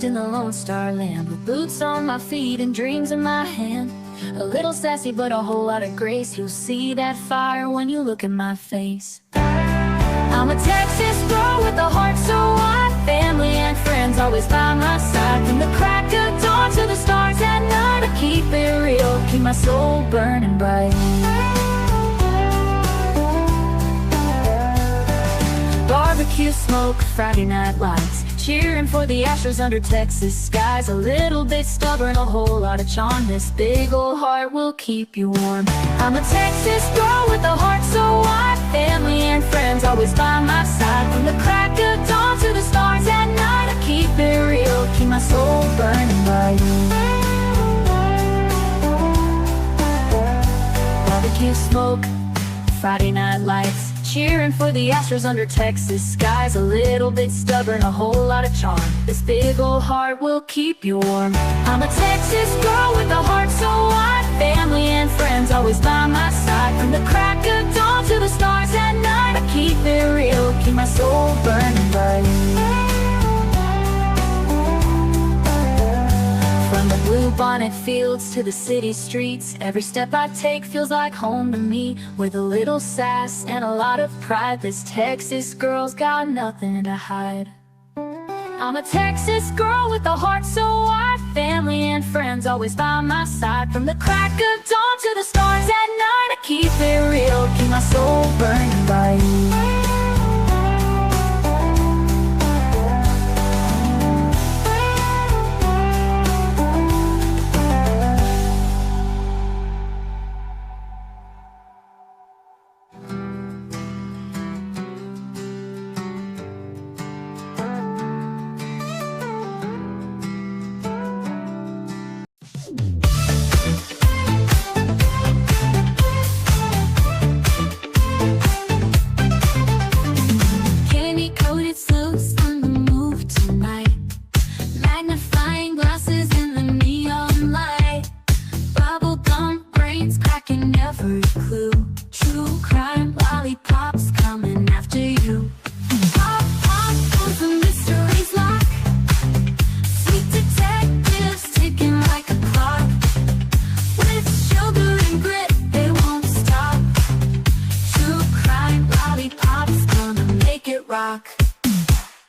raised in the Lone Star Land, with boots on my feet and dreams in my hand. A little sassy but a whole lot of grace. You'll see that fire when you look in my face. I'm a Texas girl with a heart so wide, family and friends always by my side. From the crack of dawn to the stars at night, I keep it real, keep my soul burning bright. Barbecue smoke, Friday night lights, cheering for the Astros under Texas skies. A little bit stubborn, a whole lot of charm. This big old heart will keep you warm. I'm a Texas girl with a heart so wide, family and friends always by my side. From the crack of dawn to the stars at night, I keep it real, keep my soul burning bright. Barbecue smoke, Friday night lights, cheering for the Astros under Texas skies. A little bit stubborn, a whole lot of charm. This big old heart will keep you warm. I'm a Texas girl with a heart so wide, family and friends always by my side. From the crack of dawn to the stars at night, I keep it real, keep my soul burning bright. From the blue bonnet fields to the city streets, every step I take feels like home to me. With a little sass and a lot of pride, this Texas girl's got nothing to hide. I'm a Texas girl with a heart so wide, family and friends always by my side. From the crack of dawn to the stars at night, I keep it real, keep my soul burning bright.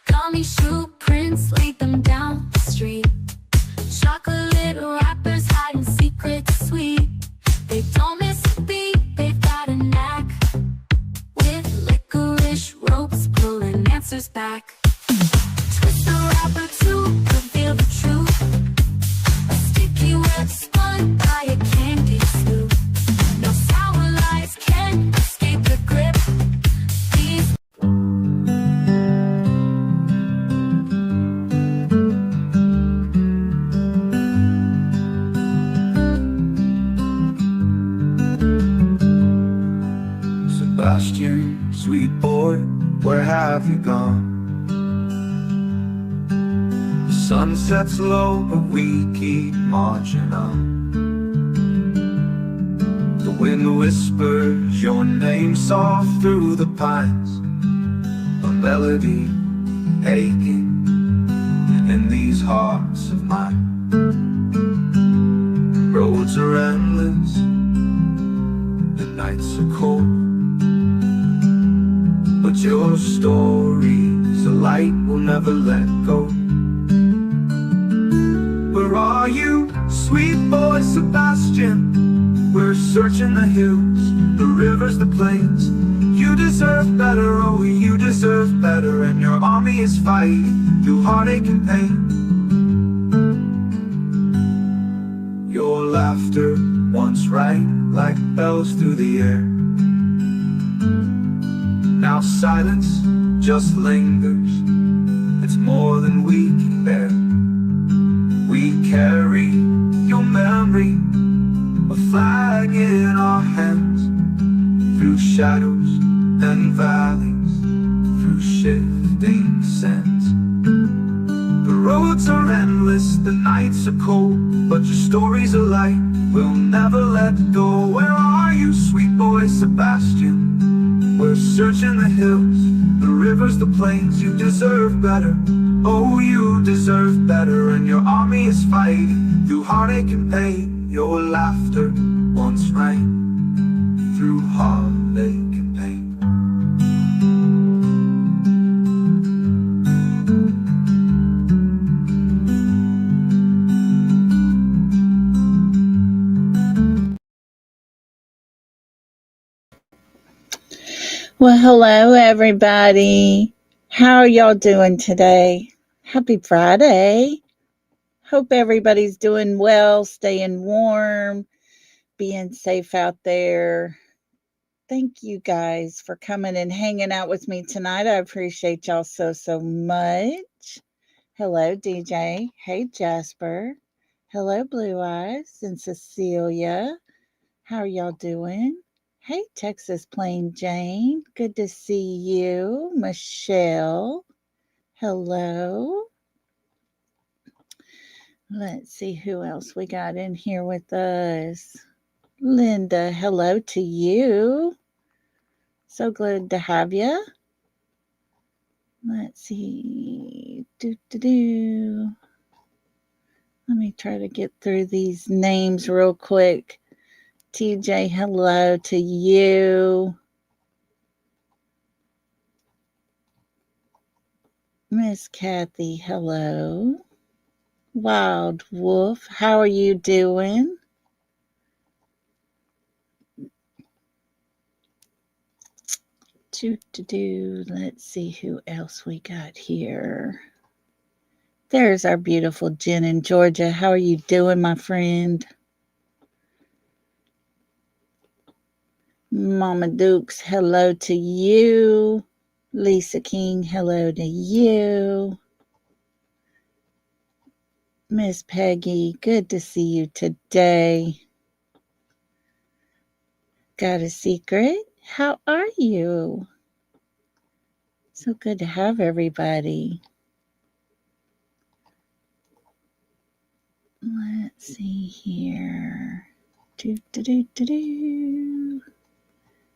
Gummy shoe prints, laid them down the street. Chocolate wrappers hiding secrets sweet. They don't miss a beat, they've got a knack. With licorice ropes pulling answers back. Twist the wrapper to reveal the truth. A sticky web spun by a candy scoop. No sour lies can escape the grip. These Sebastian, sweet boy, where have you gone? The sun sets low, but we keep marching on. The wind whispers your name soft through the pines, a melody aching in these hearts of mine. Roads are endless, the nights are cold, but your story's a light we'll never let go. Where are you, sweet boy Sebastian? We're searching the hills, the rivers, the plains. You deserve better, oh you deserve better. And your army is fighting through heartache and pain. Your laughter once rang like bells through the air. Now silence just lingers, it's more than we can bear. We carry your memory, a flag in our hands. Through shadows and valleys, through shifting sands. The roads are endless, the nights are cold, but your story's a light we'll never let go. Where are you, sweet boy Sebastian? We're searching the hills, the rivers, the plains. You deserve better, Oh, you deserve better, and your army is fighting through heartache and pain. Your laughter once rang through heartache and pain. Well, hello, everybody. How are y'all doing today? Happy Friday. Hope everybody's doing well, staying warm, being safe out there. Thank you guys for coming and hanging out with me tonight. I appreciate y'all so much. Hello, DJ. Hey, Jasper. Hello, Blue Eyes and Cecilia. How are y'all doing? Hey, Texas Plain Jane. Good to see you. Michelle. Hello. Let's see who else we got in here with us. Linda, hello to you. So good to have you. Let's see. Let me try to get through these names real quick. TJ, hello to you. Miss Kathy, hello. Wild Wolf, how are you doing? Let's see who else we got here. There's our beautiful Jen in Georgia. How are you doing, my friend? Mama Dukes, hello to you. Lisa King, hello to you. Miss Peggy, good to see you today. Got a secret? How are you? So good to have everybody. Let's see here.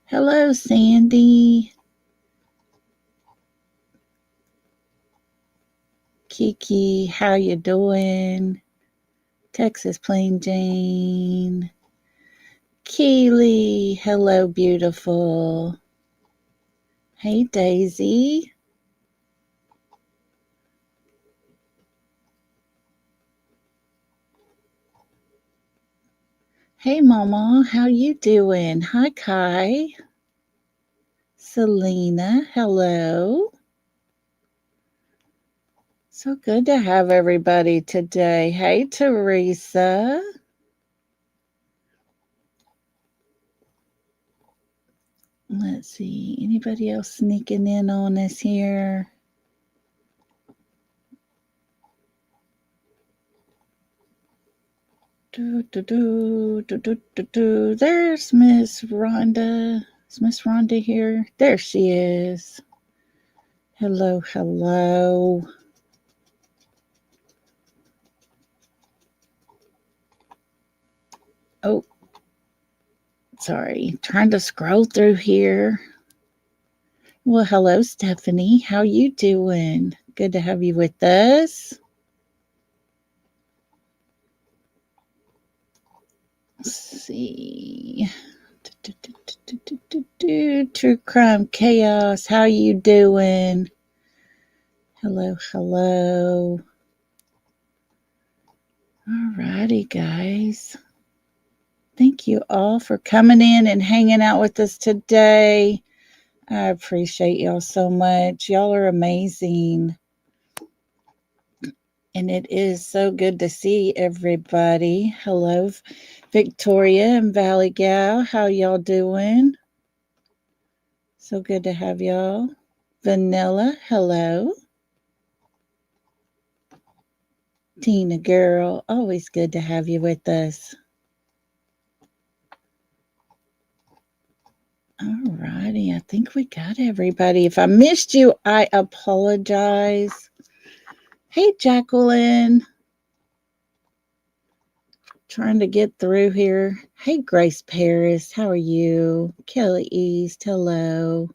Hello, Sandy. Kiki, how you doing? Texas Plain Jane. Keely, hello, beautiful. Hey, Daisy. Hey, Mama, how you doing? Hi, Kai. Selena, hello. So good to have everybody today. Hey, Teresa. Let's see, anybody else sneaking in on us here? There's Miss Rhonda. Is Miss Rhonda here? There she is. Hello, hello. Oh, sorry. Trying to scroll through here. Well, hello, Stephanie. How you doing? Good to have you with us. Let's see. True Crime Chaos. How you doing? Hello, hello. Alrighty, guys. Thank you all for coming in and hanging out with us today. I appreciate y'all so much. Y'all are amazing. And it is so good to see everybody. Hello, Victoria and Valley Gal. How y'all doing? So good to have y'all. Vanilla, hello. Tina girl, always good to have you with us. Alrighty, I think we got everybody. If I missed you, I apologize. Hey, Jacqueline. Trying to get through here. Hey, Grace Paris. How are you? Kelly East. Hello.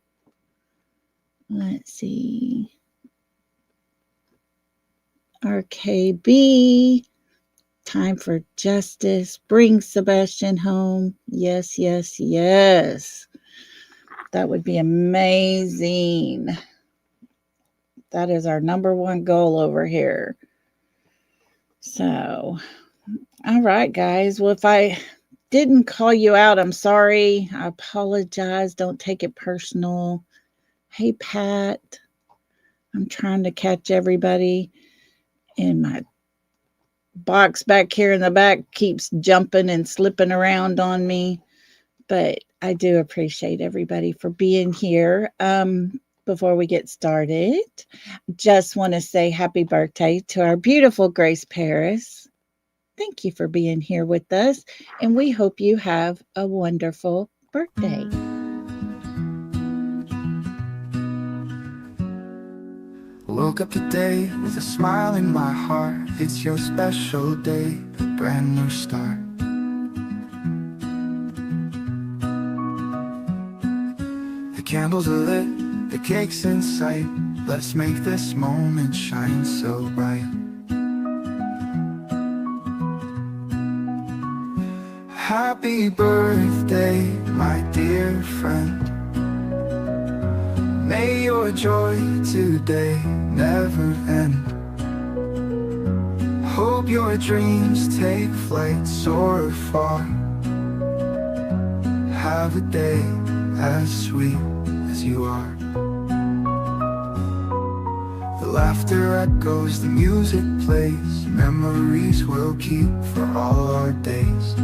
Let's see. RKB. Time for justice. Bring Sebastian home. Yes, yes, yes. That would be amazing. That is our number one goal over here. So, all right, guys. Well, if I didn't call you out, I'm sorry. I apologize. Don't take it personal. Hey, Pat. I'm trying to catch everybody, and my box back here in the back keeps jumping and slipping around on me. But I do appreciate everybody for being here. Before we get started, just want to say happy birthday to our beautiful Grace Paris. Thank you for being here with us, and we hope you have a wonderful birthday. Woke up today with a smile in my heart. It's your special day, a brand new start. The candles are lit, the cake's in sight. Let's make this moment shine so bright. Happy birthday, my dear friend. May your joy today never end. Hope your dreams take flight, soar far. Have a day as sweet as you are. The laughter echoes, the music plays. Memories we'll keep for all our days.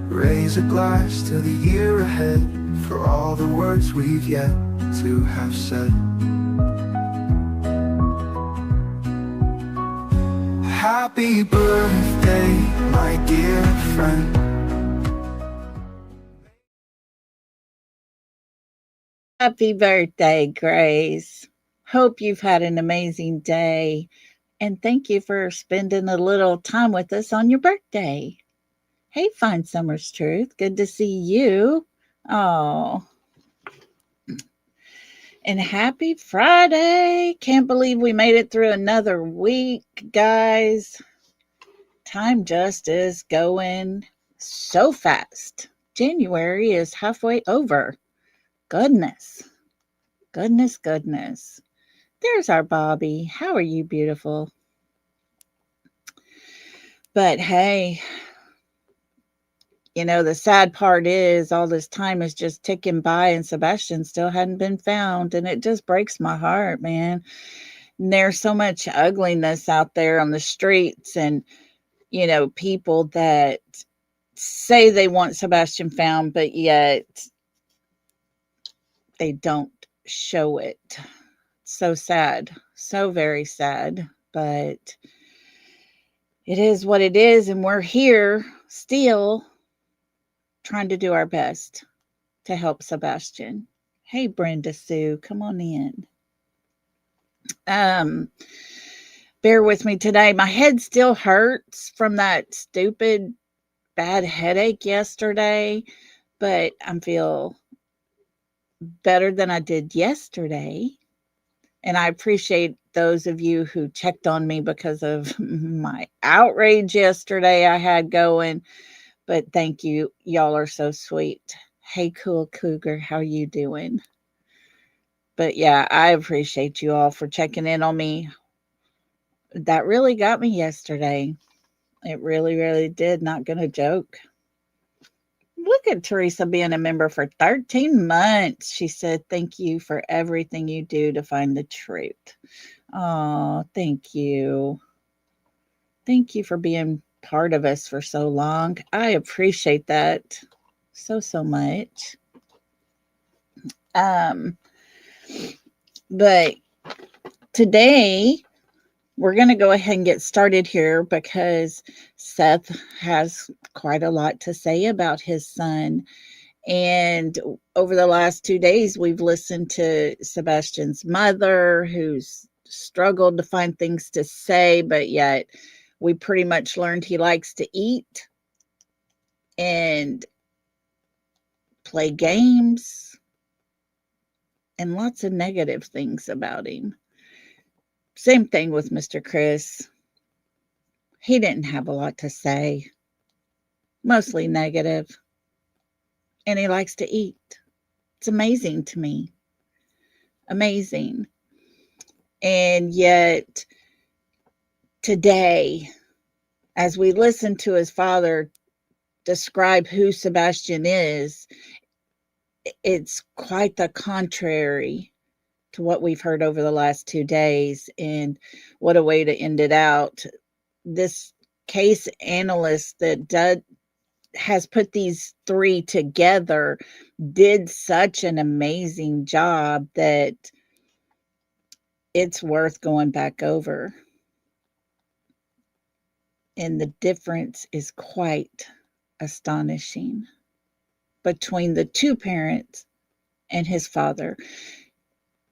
Raise a glass to the year ahead, for all the words we've yet to have said. Happy birthday, my dear friend. Happy birthday, Grace. Hope you've had an amazing day, and thank you for spending a little time with us on your birthday. Hey, Fine Summer's Truth. Good to see you. Oh. And happy Friday. Can't believe we made it through another week, guys. Time just is going so fast. January is halfway over. Goodness. Goodness, goodness. There's our Bobby. How are you, beautiful? But hey, you know, the sad part is all this time is just ticking by and Sebastian still hadn't been found. And it just breaks my heart, man. And there's so much ugliness out there on the streets and, you know, people that say they want Sebastian found, but yet they don't show it. So sad. So very sad. But it is what it is. And we're here still trying to do our best to help Sebastian. Hey, Brenda Sue, come on in. Bear with me today. My head still hurts from that stupid bad headache yesterday, but I feel better than I did yesterday. And I appreciate those of you who checked on me because of my outrage yesterday I had going. But thank you. Y'all are so sweet. Hey, Cool Cougar, how you doing? But yeah, I appreciate you all for checking in on me. That really got me yesterday. It really, really did. Not going to joke. Look at Teresa being a member for 13 months. She said, thank you for everything you do to find the truth. Oh, thank you. Thank you for being part of us for so long. I appreciate that so much. But today we're going to go ahead and get started here because Seth has quite a lot to say about his son. And over the last 2 days, we've listened to Sebastian's mother, who's struggled to find things to say, but yet we pretty much learned he likes to eat and play games and lots of negative things about him. Same thing with Mr. Chris. He didn't have a lot to say, mostly negative, and he likes to eat. It's amazing to me. Amazing. And yet, today, as we listen to his father describe who Sebastian is, it's quite the contrary to what we've heard over the last 2 days. And what a way to end it out. This case analyst that has put these three together did such an amazing job that it's worth going back over. And the difference is quite astonishing between the two parents and his father.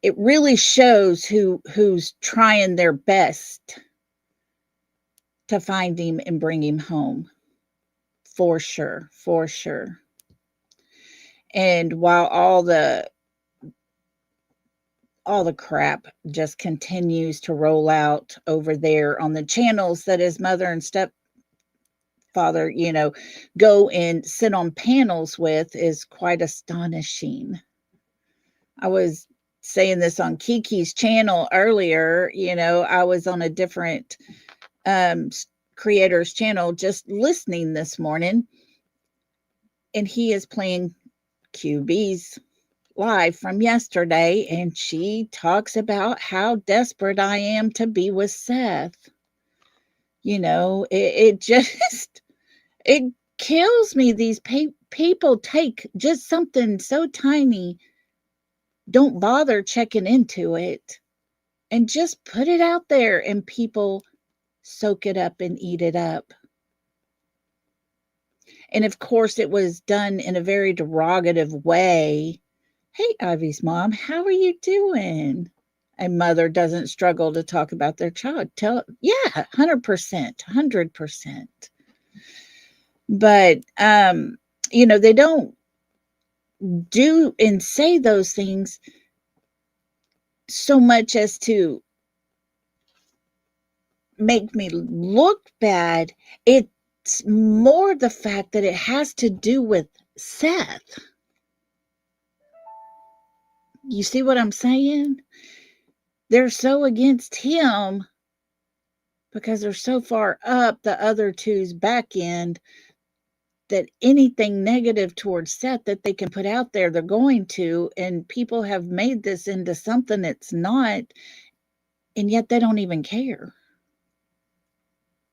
It really shows who's trying their best to find him and bring him home. For sure, for sure. And while all the crap just continues to roll out over there on the channels that his mother and stepfather, go and sit on panels with, is quite astonishing. I was saying this on Kiki's channel earlier. I was on a different creator's channel just listening this morning, and he is playing QB's live from yesterday, and she talks about how desperate I am to be with Seth. It just, it kills me. These people take just something so tiny, don't bother checking into it, and just put it out there, and people soak it up and eat it up. And of course, it was done in a very derogative way. Hey, Ivy's mom, how are you doing? A mother doesn't struggle to talk about their child. 100%, 100%. But, they don't do and say those things so much as to make me look bad. It's more the fact that it has to do with Seth. You see what I'm saying? They're so against him because they're so far up the other two's back end that anything negative towards Seth that they can put out there, they're going to. And people have made this into something it's not, and yet they don't even care.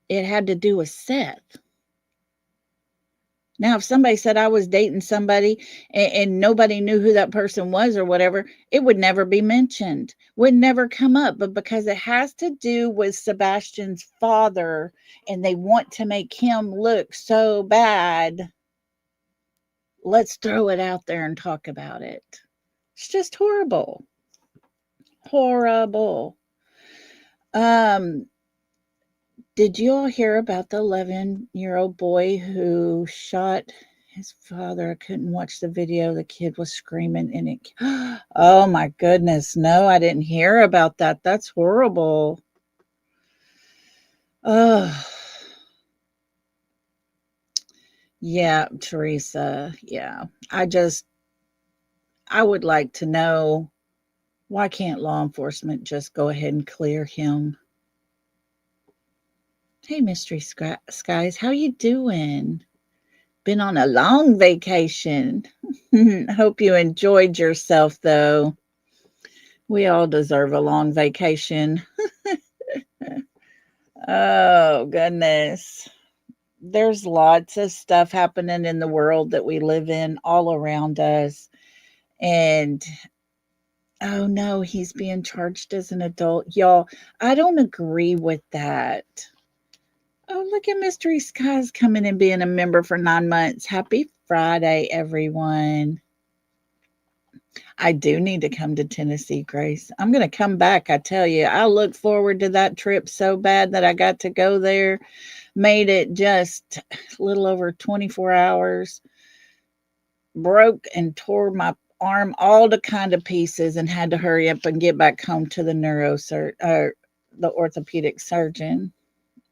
It had to do with Seth. Now, if somebody said I was dating somebody and nobody knew who that person was or whatever, it would never be mentioned, would never come up. But because it has to do with Sebastian's father and they want to make him look so bad, let's throw it out there and talk about it. It's just horrible. Horrible. Did you all hear about the 11-year-old boy who shot his father? I couldn't watch the video. The kid was screaming and it. Oh my goodness. No, I didn't hear about that. That's horrible. Oh. Yeah, Teresa. Yeah. I would like to know, why can't law enforcement just go ahead and clear him? Hey, Mystery Skies, how you doing? Been on a long vacation. Hope you enjoyed yourself, though. We all deserve a long vacation. Oh, goodness. There's lots of stuff happening in the world that we live in all around us. And, oh no, he's being charged as an adult. Y'all, I don't agree with that. Oh, look at Mystery Skies coming and being a member for 9 months. Happy Friday, everyone. I do need to come to Tennessee, Grace. I'm going to come back, I tell you. I look forward to that trip so bad that I got to go there. Made it just a little over 24 hours. Broke and tore my arm all to kind of pieces and had to hurry up and get back home to the the orthopedic surgeon.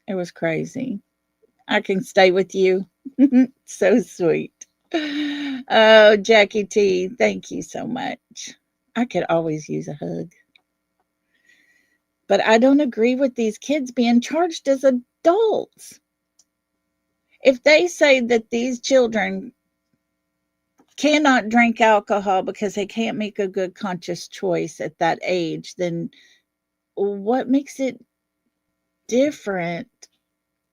It was crazy. I can stay with you. So sweet. Oh, Jackie T, thank you so much. I could always use a hug. But I don't agree with these kids being charged as adults. If they say that these children cannot drink alcohol because they can't make a good conscious choice at that age, then what makes it different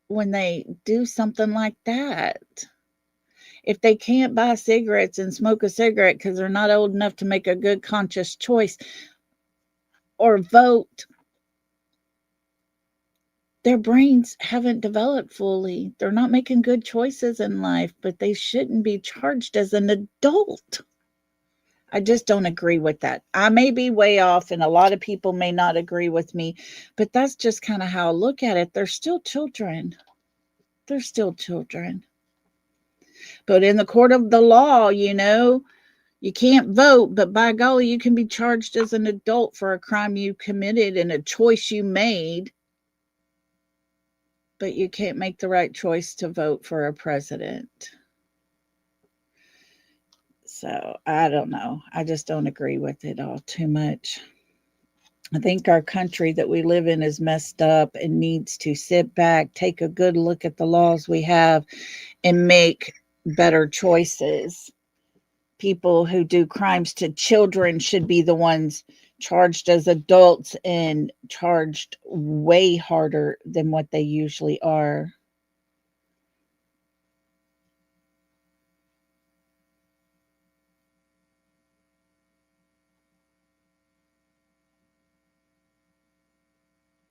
when they do something like that? If they can't buy cigarettes and smoke a cigarette because they're not old enough to make a good conscious choice or vote, their brains haven't developed fully. They're not making good choices in life, but they shouldn't be charged as an adult. I just don't agree with that. I may be way off, and a lot of people may not agree with me, but that's just kind of how I look at it. They're still children. They're still children. But in the court of the law, you can't vote, but by golly, you can be charged as an adult for a crime you committed and a choice you made. But you can't make the right choice to vote for a president. So I don't know. I just don't agree with it all too much. I think our country that we live in is messed up and needs to sit back, take a good look at the laws we have, and make better choices. People who do crimes to children should be the ones charged as adults and charged way harder than what they usually are.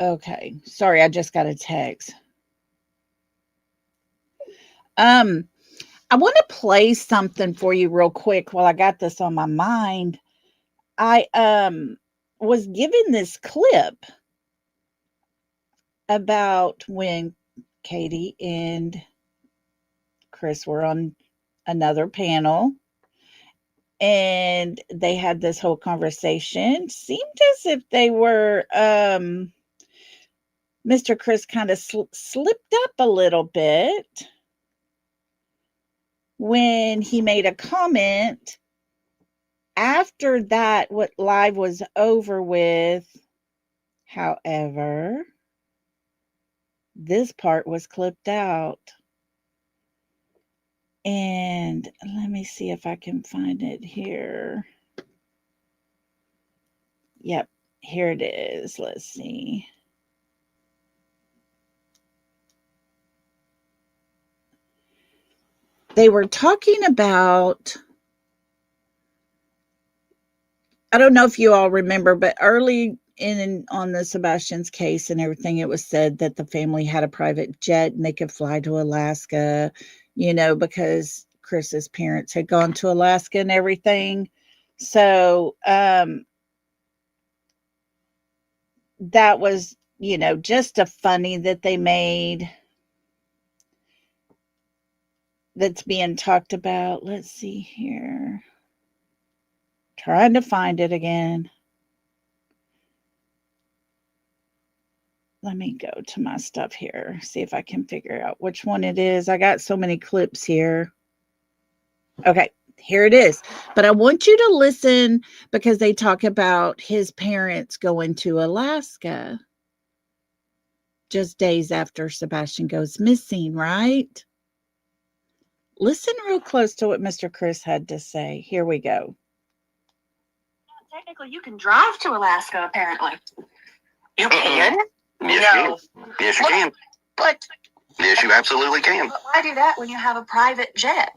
Okay, sorry, I just got a text. I want to play something for you real quick while I got this on my mind. I was given this clip about when Katie and Chris were on another panel and they had this whole conversation. Seemed as if they were Mr. Chris kind of slipped up a little bit when he made a comment after that what live was over with. However, this part was clipped out. And let me see if I can find it here. Yep, here it is. Let's see. They were talking about, I don't know if you all remember, but early on the Sebastian's case and everything, it was said that the family had a private jet and they could fly to Alaska, because Chris's parents had gone to Alaska and everything. So that was, just a funny that they made that's being talked about. Let's see here. Trying to find it again. Let me go to my stuff here, see if I can figure out which one it is. I got so many clips here. Okay, here it is. But I want you to listen because they talk about his parents going to Alaska just days after Sebastian goes missing, right? Listen real close to what Mr. Chris had to say. Here we go. Technically, you can drive to Alaska, apparently. You can? No. Yes, you can. Yes, you can. But Yes, you absolutely can. why do that when you have a private jet?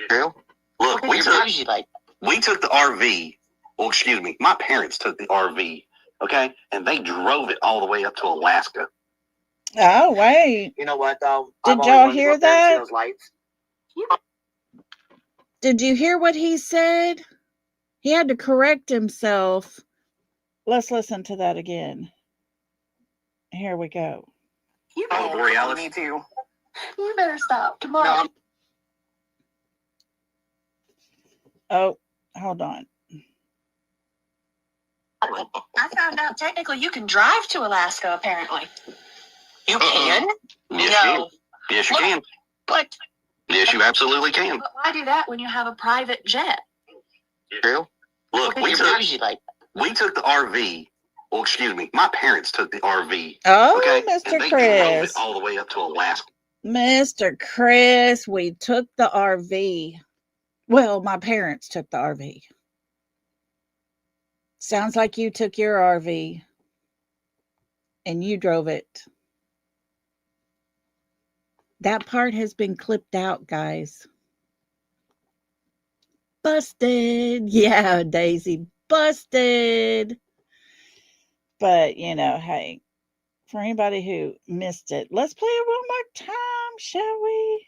Girl, look, we took the RV. Well, excuse me, my parents took the RV, okay, and they drove it all the way up to Alaska. Oh, wait. You know what, though? Did I've y'all always wanted to hear go up there and see that? those lights. Did you hear what he said? He had to correct himself. Let's listen to that again. Here we go. You Oh, better Borealis. Me too. You better stop tomorrow. No, I'm- Oh, Hold on. I found out technically you can drive to Alaska, apparently. You can? Yes, No. you can. Yes, you can. But Yes, you absolutely can. why do that when you have a private jet? True. Look, we took the RV. Well, excuse me, my parents took the RV. Oh, Okay, and Mr. they drove it Chris. all the way up to Alaska. Mr. Chris, we took the RV. Well, my parents took the RV. Sounds like you took your RV and you drove it. That part has been clipped out, guys. Busted. Yeah, Daisy, busted. But, hey, for anybody who missed it, let's play it one more time, shall we?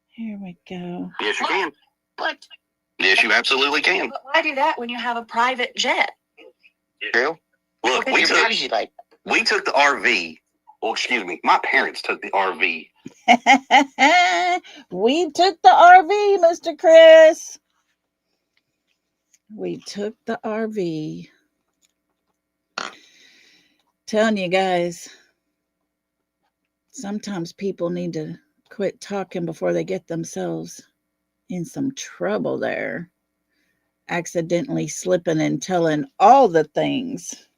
Here we go. Yes, you can. But Yes, you absolutely can. why do that when you have a private jet? True. Look, we took the RV. Well, excuse me, my parents took the RV. We took the RV, Mr. Chris. We took the RV. Telling you guys, sometimes people need to quit talking before they get themselves in some trouble there. Accidentally slipping and telling all the things.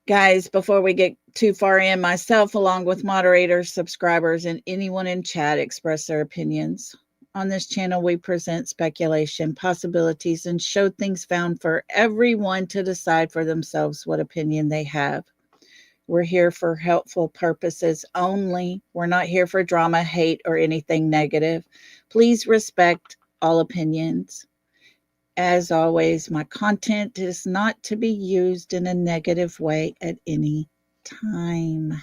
Guys, before we get too far in, myself, along with moderators, subscribers, and anyone in chat express their opinions. On this channel, we present speculation, possibilities, and show things found for everyone to decide for themselves what opinion they have. We're here for helpful purposes only. We're not here for drama, hate, or anything negative. Please respect all opinions. As always, my content is not to be used in a negative way at any time.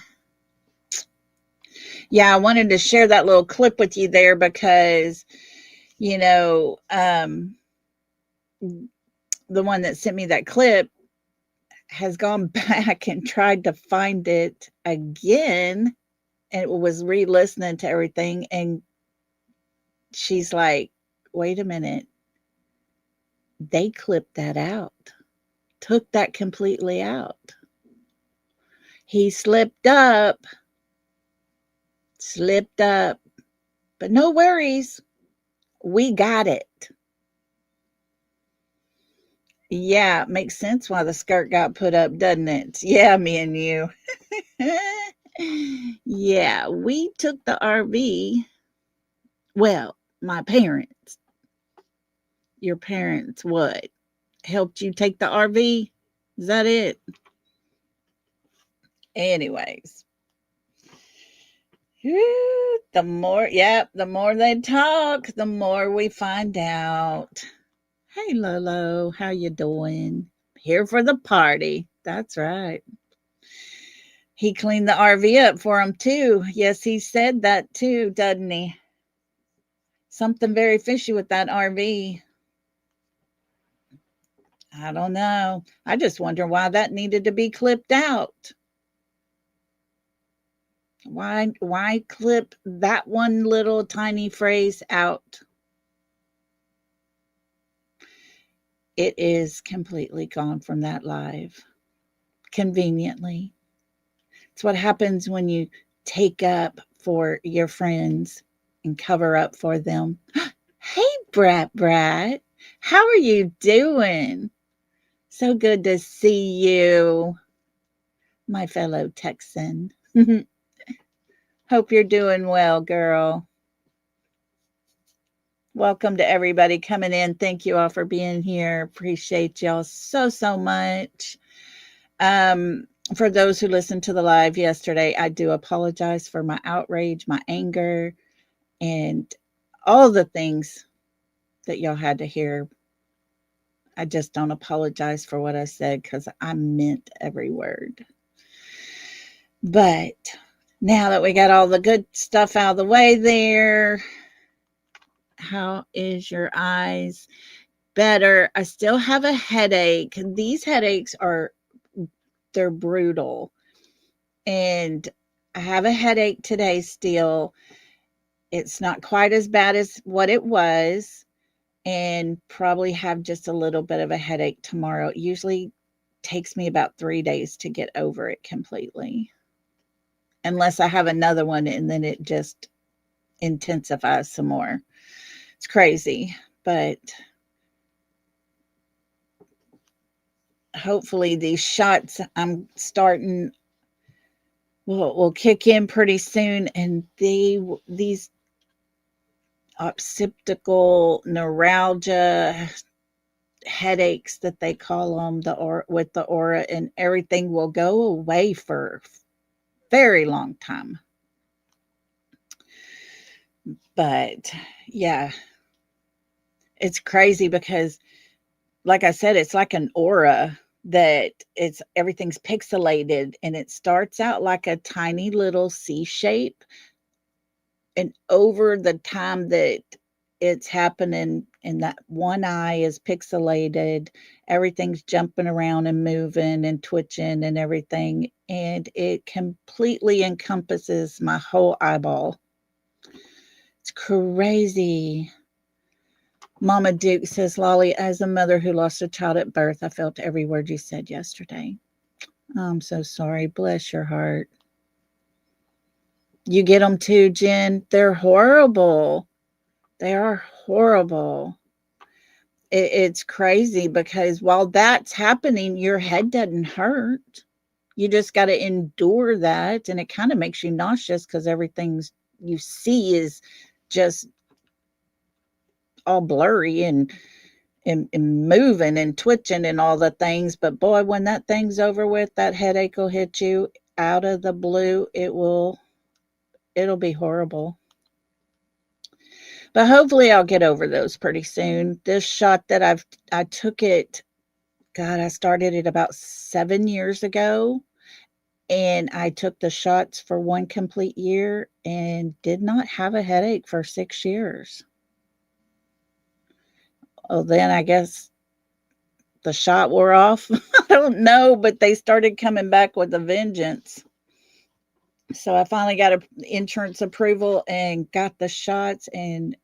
Yeah, I wanted to share that little clip with you there because, the one that sent me that clip has gone back and tried to find it again, and it was re-listening to everything, and she's like, wait a minute. They clipped that out, took that completely out. He slipped up, but no worries. We got it. Yeah, it makes sense why the skirt got put up, doesn't it? Yeah, me and you. Yeah, we took the RV. Well, my parents. Your parents what? Helped you take the RV? Is that it? Anyways. The more they talk, the more we find out. Hey, Lolo, how you doing? Here for the party. That's right. He cleaned the RV up for him, too. Yes, he said that, too, doesn't he? Something very fishy with that RV. I don't know. I just wonder why that needed to be clipped out. Why clip that one little tiny phrase out? It is completely gone from that live. Conveniently. It's what happens when you take up for your friends and cover up for them. Hey, Brat. How are you doing? So good to see you, my fellow Texan. Hope you're doing well, girl. Welcome to everybody coming in. Thank you all for being here. Appreciate y'all so much. For those who listened to the live yesterday, I do apologize for my outrage, my anger, and all the things that y'all had to hear. I just don't apologize for what I said because I meant every word. But now that we got all the good stuff out of the way there, how is your eyes? Better. I still have a headache. These headaches they're brutal. And I have a headache today still. It's not quite as bad as what it was, and probably have just a little bit of a headache tomorrow. It usually takes me about 3 days to get over it completely, unless I have another one and then it just intensifies some more. It's crazy, but hopefully these shots I'm starting will kick in pretty soon, and these occipital neuralgia headaches that they call them, with the aura and everything, will go away for a very long time. But yeah, it's crazy because, like I said, it's like an aura that everything's pixelated, and it starts out like a tiny little C shape, and over the time that it's happening and that one eye is pixelated, everything's jumping around and moving and twitching and everything, and it completely encompasses my whole eyeball. It's crazy. Mama Duke says, Lolly, as a mother who lost a child at birth, I felt every word you said yesterday. Oh, I'm so sorry. Bless your heart. You get them too, Jen. They're horrible. They are horrible. It's crazy because while that's happening, your head doesn't hurt. You just got to endure that. And it kind of makes you nauseous because everything you see is just all blurry and moving and twitching and all the things. But boy, when that thing's over with, that headache will hit you out of the blue. It'll be horrible. But hopefully I'll get over those pretty soon. This shot that I took it, God, I started it about 7 years ago, and I took the shots for 1 complete year and did not have a headache for 6 years. Well, then I guess the shot wore off. I don't know, but they started coming back with a vengeance. So I finally got insurance approval and got the shots, and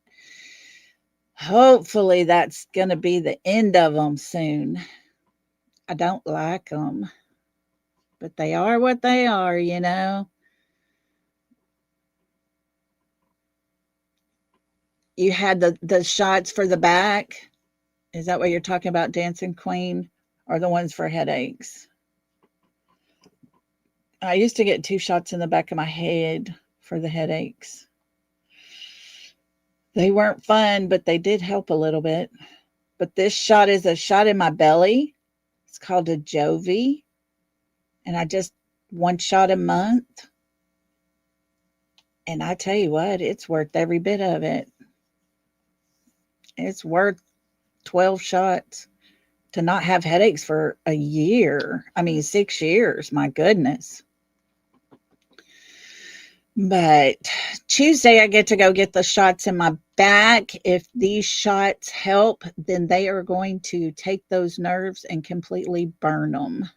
hopefully that's going to be the end of them soon. I don't like them, but they are what they are, you know. You had the shots for the back. Is that what you're talking about, Dancing Queen? Or the ones for headaches? I used to get 2 shots in the back of my head for the headaches. They weren't fun, but they did help a little bit. But this shot is a shot in my belly. It's called a Jovi. And I just 1 shot a month. And I tell you what, it's worth every bit of it. It's worth 12 shots to not have headaches for a year. I mean, 6 years, my goodness. But Tuesday, I get to go get the shots in my back. If these shots help, then they are going to take those nerves and completely burn them.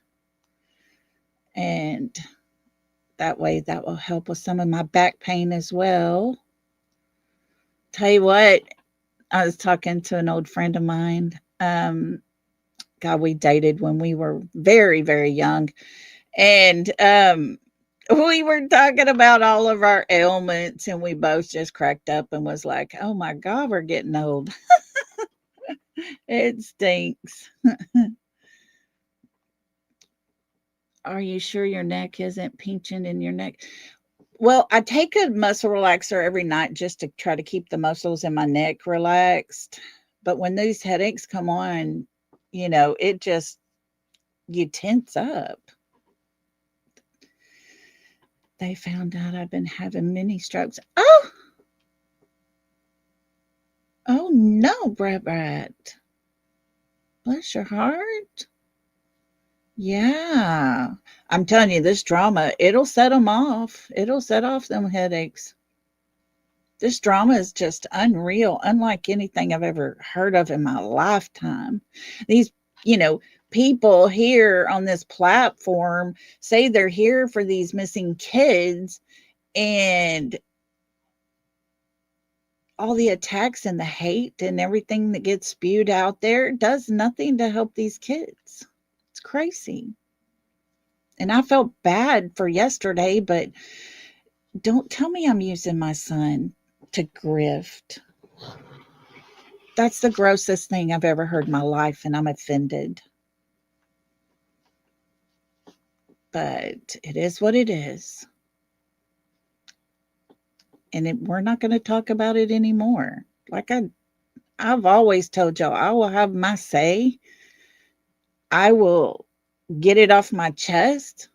And that way, that will help with some of my back pain as well. Tell you what, I was talking to an old friend of mine. God, we dated when we were very, very young. And we were talking about all of our ailments, and we both just cracked up and was like, oh my God, we're getting old. It stinks. Are you sure your neck isn't pinching in your neck? Well, I take a muscle relaxer every night just to try to keep the muscles in my neck relaxed. But when these headaches come on, you know, you tense up. They found out I've been having mini strokes. Oh no, Brat. Bless your heart. Yeah. I'm telling you, this drama, it'll set them off. It'll set off them headaches. This drama is just unreal, unlike anything I've ever heard of in my lifetime. These, people here on this platform say they're here for these missing kids, and all the attacks and the hate and everything that gets spewed out there does nothing to help these kids. It's crazy. And I felt bad for yesterday, but don't tell me I'm using my son to grift. That's the grossest thing I've ever heard in my life, and I'm offended. But it is what it is. And we're not going to talk about it anymore. Like I've always told y'all, I will have my say. I will get it off my chest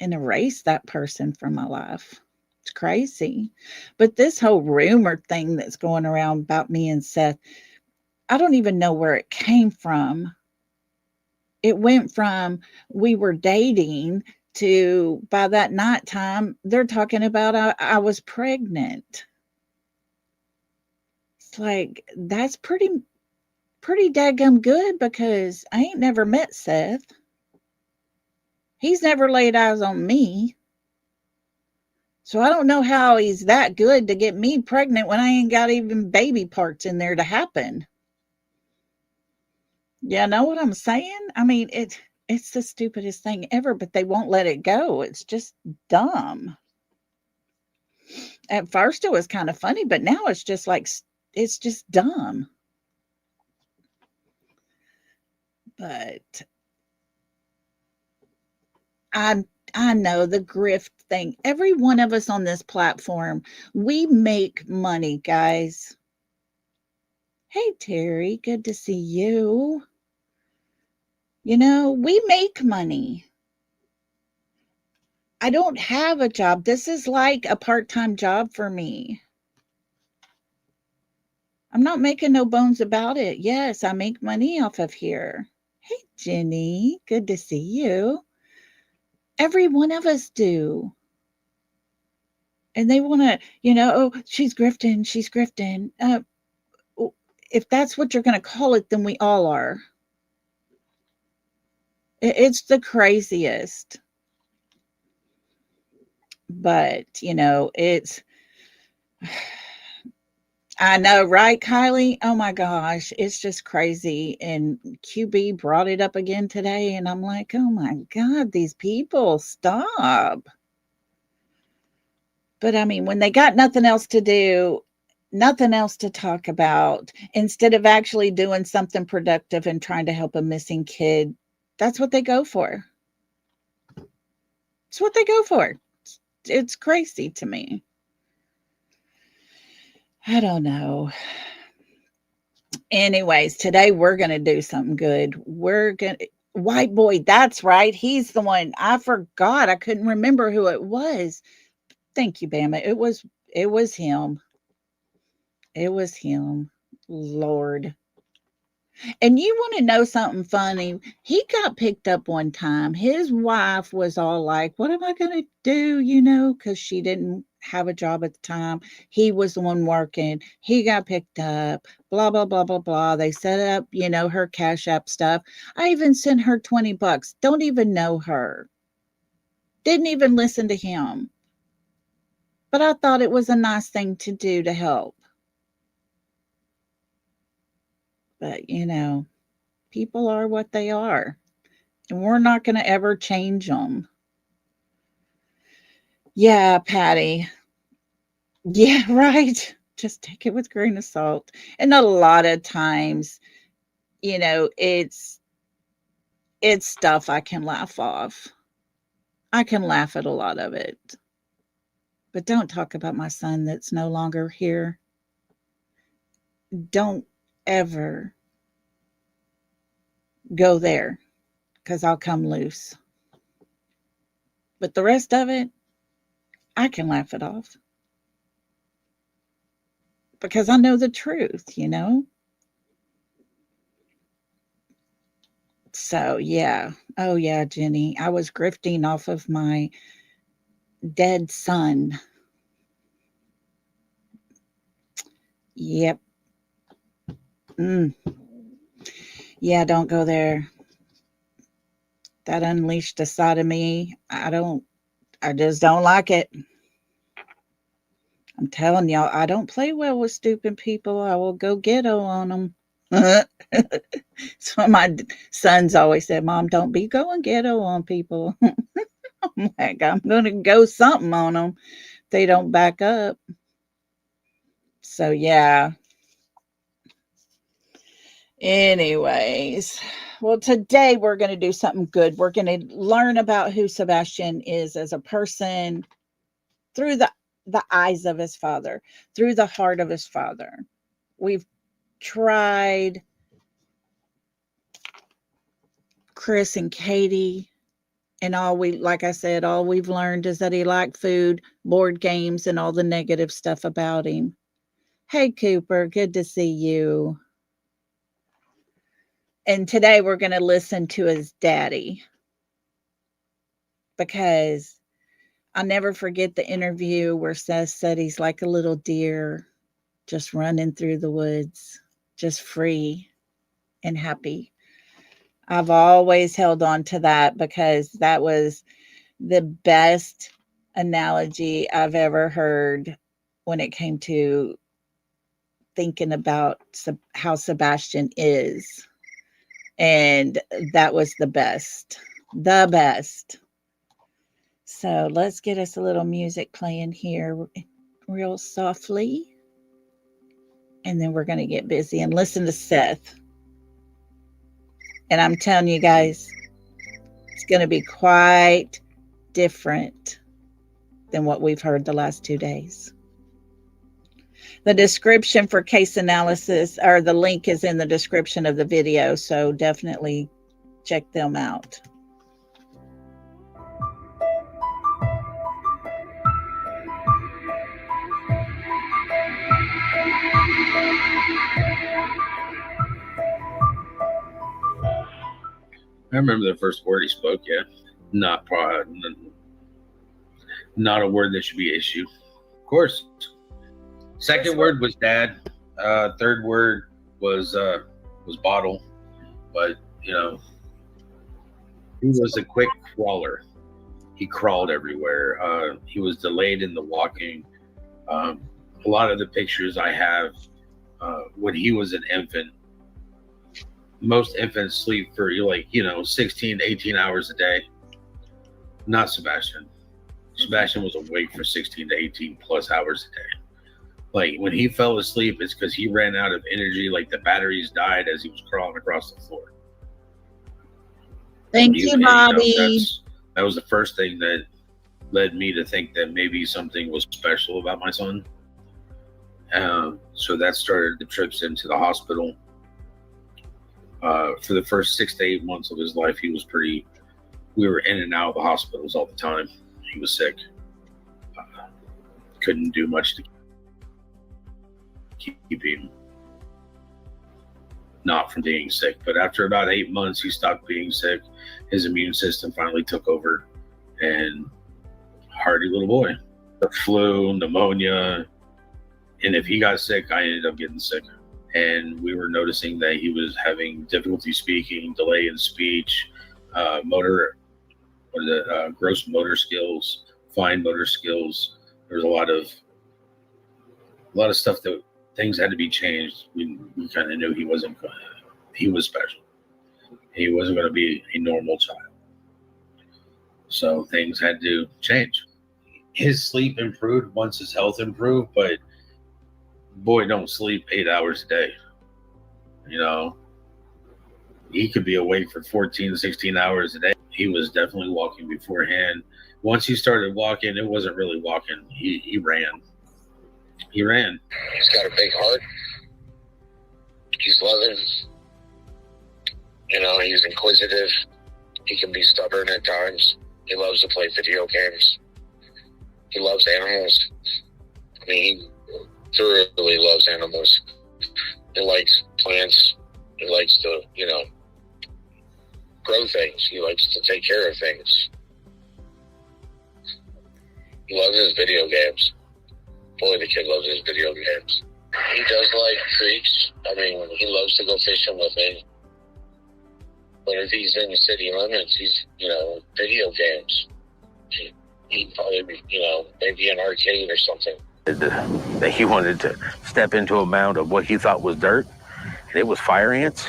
and erase that person from my life. It's crazy. But this whole rumor thing that's going around about me and Seth, I don't even know where it came from. It went from we were dating to by that night time, they're talking about I was pregnant. It's like, that's pretty daggum good because I ain't never met Seth. He's never laid eyes on me. So I don't know how he's that good to get me pregnant when I ain't got even baby parts in there to happen. You know what I'm saying? I mean, it's the stupidest thing ever, but they won't let it go. It's just dumb. At first it was kind of funny, but now it's just like, it's just dumb. But I know the grift thing. Every one of us on this platform, we make money, guys. Hey, Terry, good to see you. You know, we make money. I don't have a job. This is like a part-time job for me. I'm not making no bones about it. Yes, I make money off of here. Hey, Jenny, good to see you. Every one of us do. And they want to, oh, she's grifting. If that's what you're going to call it, then we all are. It's the craziest. But, it's, I know, right, Kylie? Oh my gosh, it's just crazy. And QB brought it up again today, and I'm like, oh my God, these people, stop. But I mean, when they got nothing else to do, nothing else to talk about, instead of actually doing something productive and trying to help a missing kid, that's what they go for. It's what they go for. It's crazy to me. I don't know. Anyways, today we're going to do something good. White boy, that's right. He's the one. I forgot. I couldn't remember who it was. Thank you, Bama. It was him. It was him. Lord. And you want to know something funny? He got picked up one time. His wife was all like, what am I going to do? Because she didn't have a job at the time. He was the one working. He got picked up, blah, blah, blah, blah, blah. They set up, her Cash App stuff. I even sent her $20. Don't even know her. Didn't even listen to him. But I thought it was a nice thing to do to help. But, people are what they are. And we're not going to ever change them. Yeah, Patty. Yeah, right. Just take it with a grain of salt. And a lot of times, it's stuff I can laugh off. I can laugh at a lot of it. But don't talk about my son that's no longer here. Don't ever go there, because I'll come loose. But the rest of it, I can laugh it off. Because I know the truth, So, yeah. Oh, yeah, Jenny. I was grifting off of my dead son. Yep. Yeah, don't go there. That unleashed a side of me. I just don't like it. I'm telling y'all, I don't play well with stupid people. I will go ghetto on them. So my sons always said, Mom, don't be going ghetto on people. I'm like, I'm going to go something on them if they don't back up. So, yeah. Anyways, well, today we're going to do something good. We're going to learn about who Sebastian is as a person through the eyes of his father, through the heart of his father. We've tried Chris and Katie, and like I said, all we've learned is that he liked food, board games, and all the negative stuff about him. Hey, Cooper, good to see you. And today we're going to listen to his daddy, because I'll never forget the interview where Seth said he's like a little deer just running through the woods, just free and happy. I've always held on to that because that was the best analogy I've ever heard when it came to thinking about how Sebastian is. And that was the best. So let's get us a little music playing here real softly. And then we're going to get busy and listen to Seth. And I'm telling you guys, it's going to be quite different than what we've heard the last 2 days. The description for case analysis, or the link is in the description of the video, so definitely check them out. I remember the first word he spoke, yeah. Not a word that should be issued. Of course. Second word was dad. Third word was bottle. But, you know, he was a quick crawler. He crawled everywhere. He was delayed in the walking. A lot of the pictures I have when he was an infant, most infants sleep for 16 to 18 hours a day. Not Sebastian. Sebastian was awake for 16 to 18 plus hours a day. Like when he fell asleep, it's because he ran out of energy, like the batteries died as he was crawling across the floor. Thank you, Bobby. That was the first thing that led me to think that maybe something was special about my son. So that started the trips into the hospital. For the first 6 to 8 months of his life, we were in and out of the hospitals all the time. He was sick. Couldn't do much to keep him not from being sick. But after about 8 months, he stopped being sick. His immune system finally took over, and hardy little boy. The flu, pneumonia, and if he got sick, I ended up getting sick. And we were noticing that he was having difficulty speaking, delay in speech, gross motor skills, fine motor skills. There was a lot of stuff that things had to be changed. We kind of knew he was special. He wasn't going to be a normal child. So things had to change. His sleep improved once his health improved, but boy don't sleep 8 hours a day. You know, he could be awake for 14, 16 hours a day. He was definitely walking beforehand. Once he started walking, it wasn't really walking. He ran. He ran. He's got a big heart. He's loving. You know, he's inquisitive. He can be stubborn at times. He loves to play video games. He loves animals. I mean, he thoroughly loves animals. He likes plants. He likes to, grow things. He likes to take care of things. He loves his video games. Boy, the kid loves his video games. He does like treats. I mean, he loves to go fishing with me. But if he's in the city limits, he's, video games. He'd probably be, maybe an arcade or something. that he wanted to step into a mound of what he thought was dirt, and it was fire ants.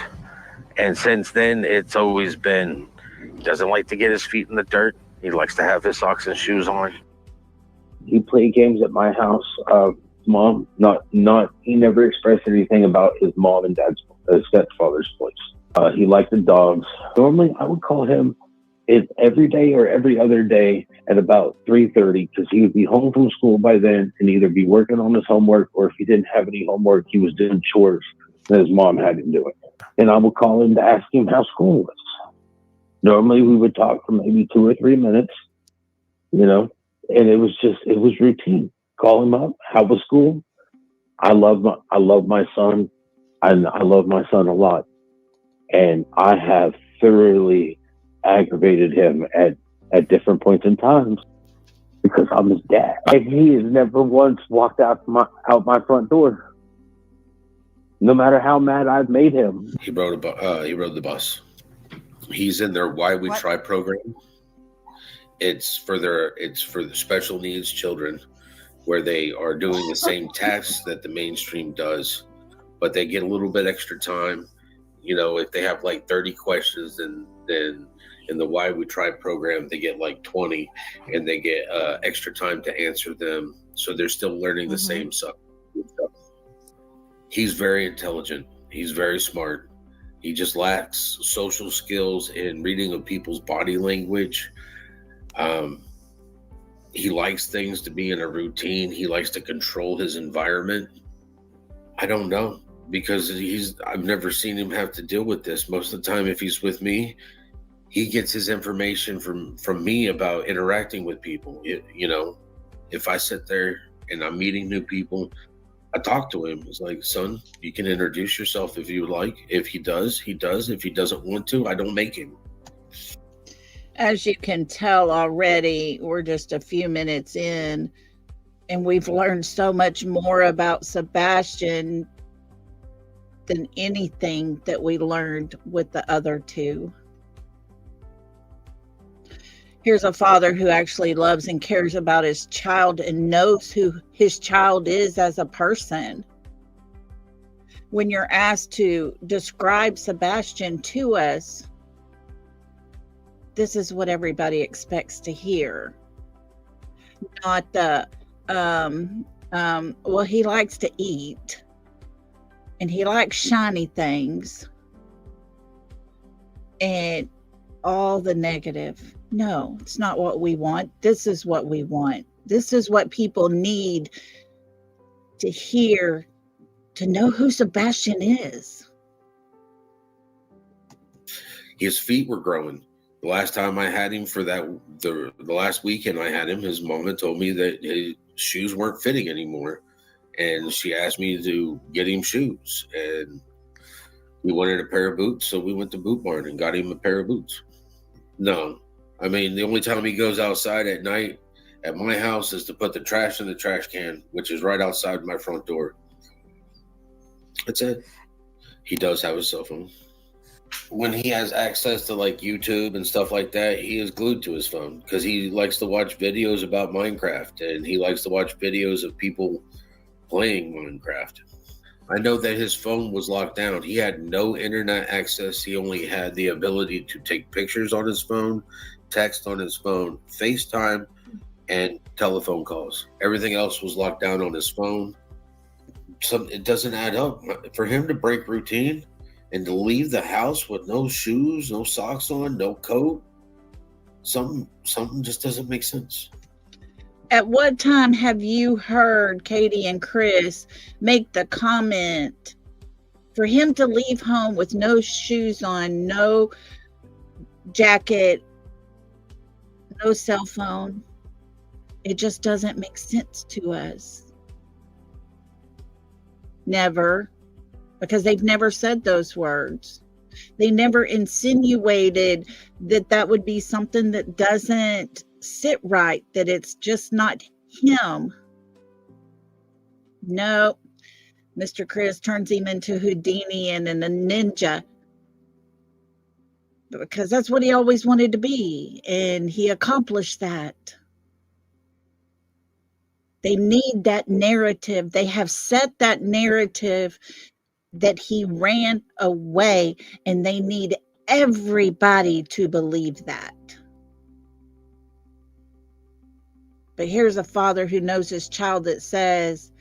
And since then, it's always been, he doesn't like to get his feet in the dirt. He likes to have his socks and shoes on. He played games at my house. Mom, he never expressed anything about his mom and dad's stepfather's place. He liked the dogs. Normally, I would call him every day or every other day at about 3:30, because he would be home from school by then and either be working on his homework, or if he didn't have any homework, he was doing chores that his mom had him doing. And I would call him to ask him how school was. Normally, we would talk for maybe 2 or 3 minutes, and it was routine. Call him up. How was school? I love my son. I love my son a lot. And I have thoroughly aggravated him at different points in time because I'm his dad. And he has never once walked out my front door, no matter how mad I've made him. He rode the bus. He's in their Why We Try program. It's for the special needs children, where they are doing the same tasks that the mainstream does, but they get a little bit extra time. If they have like 30 questions, then in the Why We Try program, they get like 20, and they get extra time to answer them. So they're still learning the same stuff. He's very intelligent. He's very smart. He just lacks social skills and reading of people's body language. He likes things to be in a routine. He likes to control his environment. I don't know, because I've never seen him have to deal with this. Most of the time, if he's with me, he gets his information from me about interacting with people. If I sit there and I'm meeting new people, I talk to him. It's like, son, you can introduce yourself if you would like. If he does, he does. If he doesn't want to, I don't make him. As you can tell already, we're just a few minutes in, and we've learned so much more about Sebastian than anything that we learned with the other two. Here's a father who actually loves and cares about his child and knows who his child is as a person. When you're asked to describe Sebastian to us, this is what everybody expects to hear. Not the, well, he likes to eat and he likes shiny things and all the negative. No, it's not what we want. This is what we want. This is what people need to hear, to know who Sebastian is. His feet were growing. The last time I had him for the last weekend I had him, his mama told me that his shoes weren't fitting anymore. And she asked me to get him shoes. And we wanted a pair of boots, so we went to Boot Barn and got him a pair of boots. No. I mean, the only time he goes outside at night at my house is to put the trash in the trash can, which is right outside my front door. That's it. He does have a cell phone. When he has access to like YouTube and stuff like that, he is glued to his phone because he likes to watch videos about Minecraft and he likes to watch videos of people playing Minecraft. I know that his phone was locked down. He had no internet access. He only had the ability to take pictures on his phone, text on his phone, FaceTime, and telephone calls. Everything else was locked down on his phone. It doesn't add up. For him to break routine and to leave the house with no shoes, no socks on, no coat, something just doesn't make sense. At what time have you heard Katie and Chris make the comment for him to leave home with no shoes on, no jacket, no cell phone? It just doesn't make sense to us. Never. Because they've never said those words. They never insinuated that would be something that doesn't sit right, that it's just not him. No. Mr. Chris turns him into Houdini and a ninja. Because that's what he always wanted to be. And he accomplished that. They need that narrative. They have set that narrative that he ran away, and they need everybody to believe that. But here's a father who knows his child that says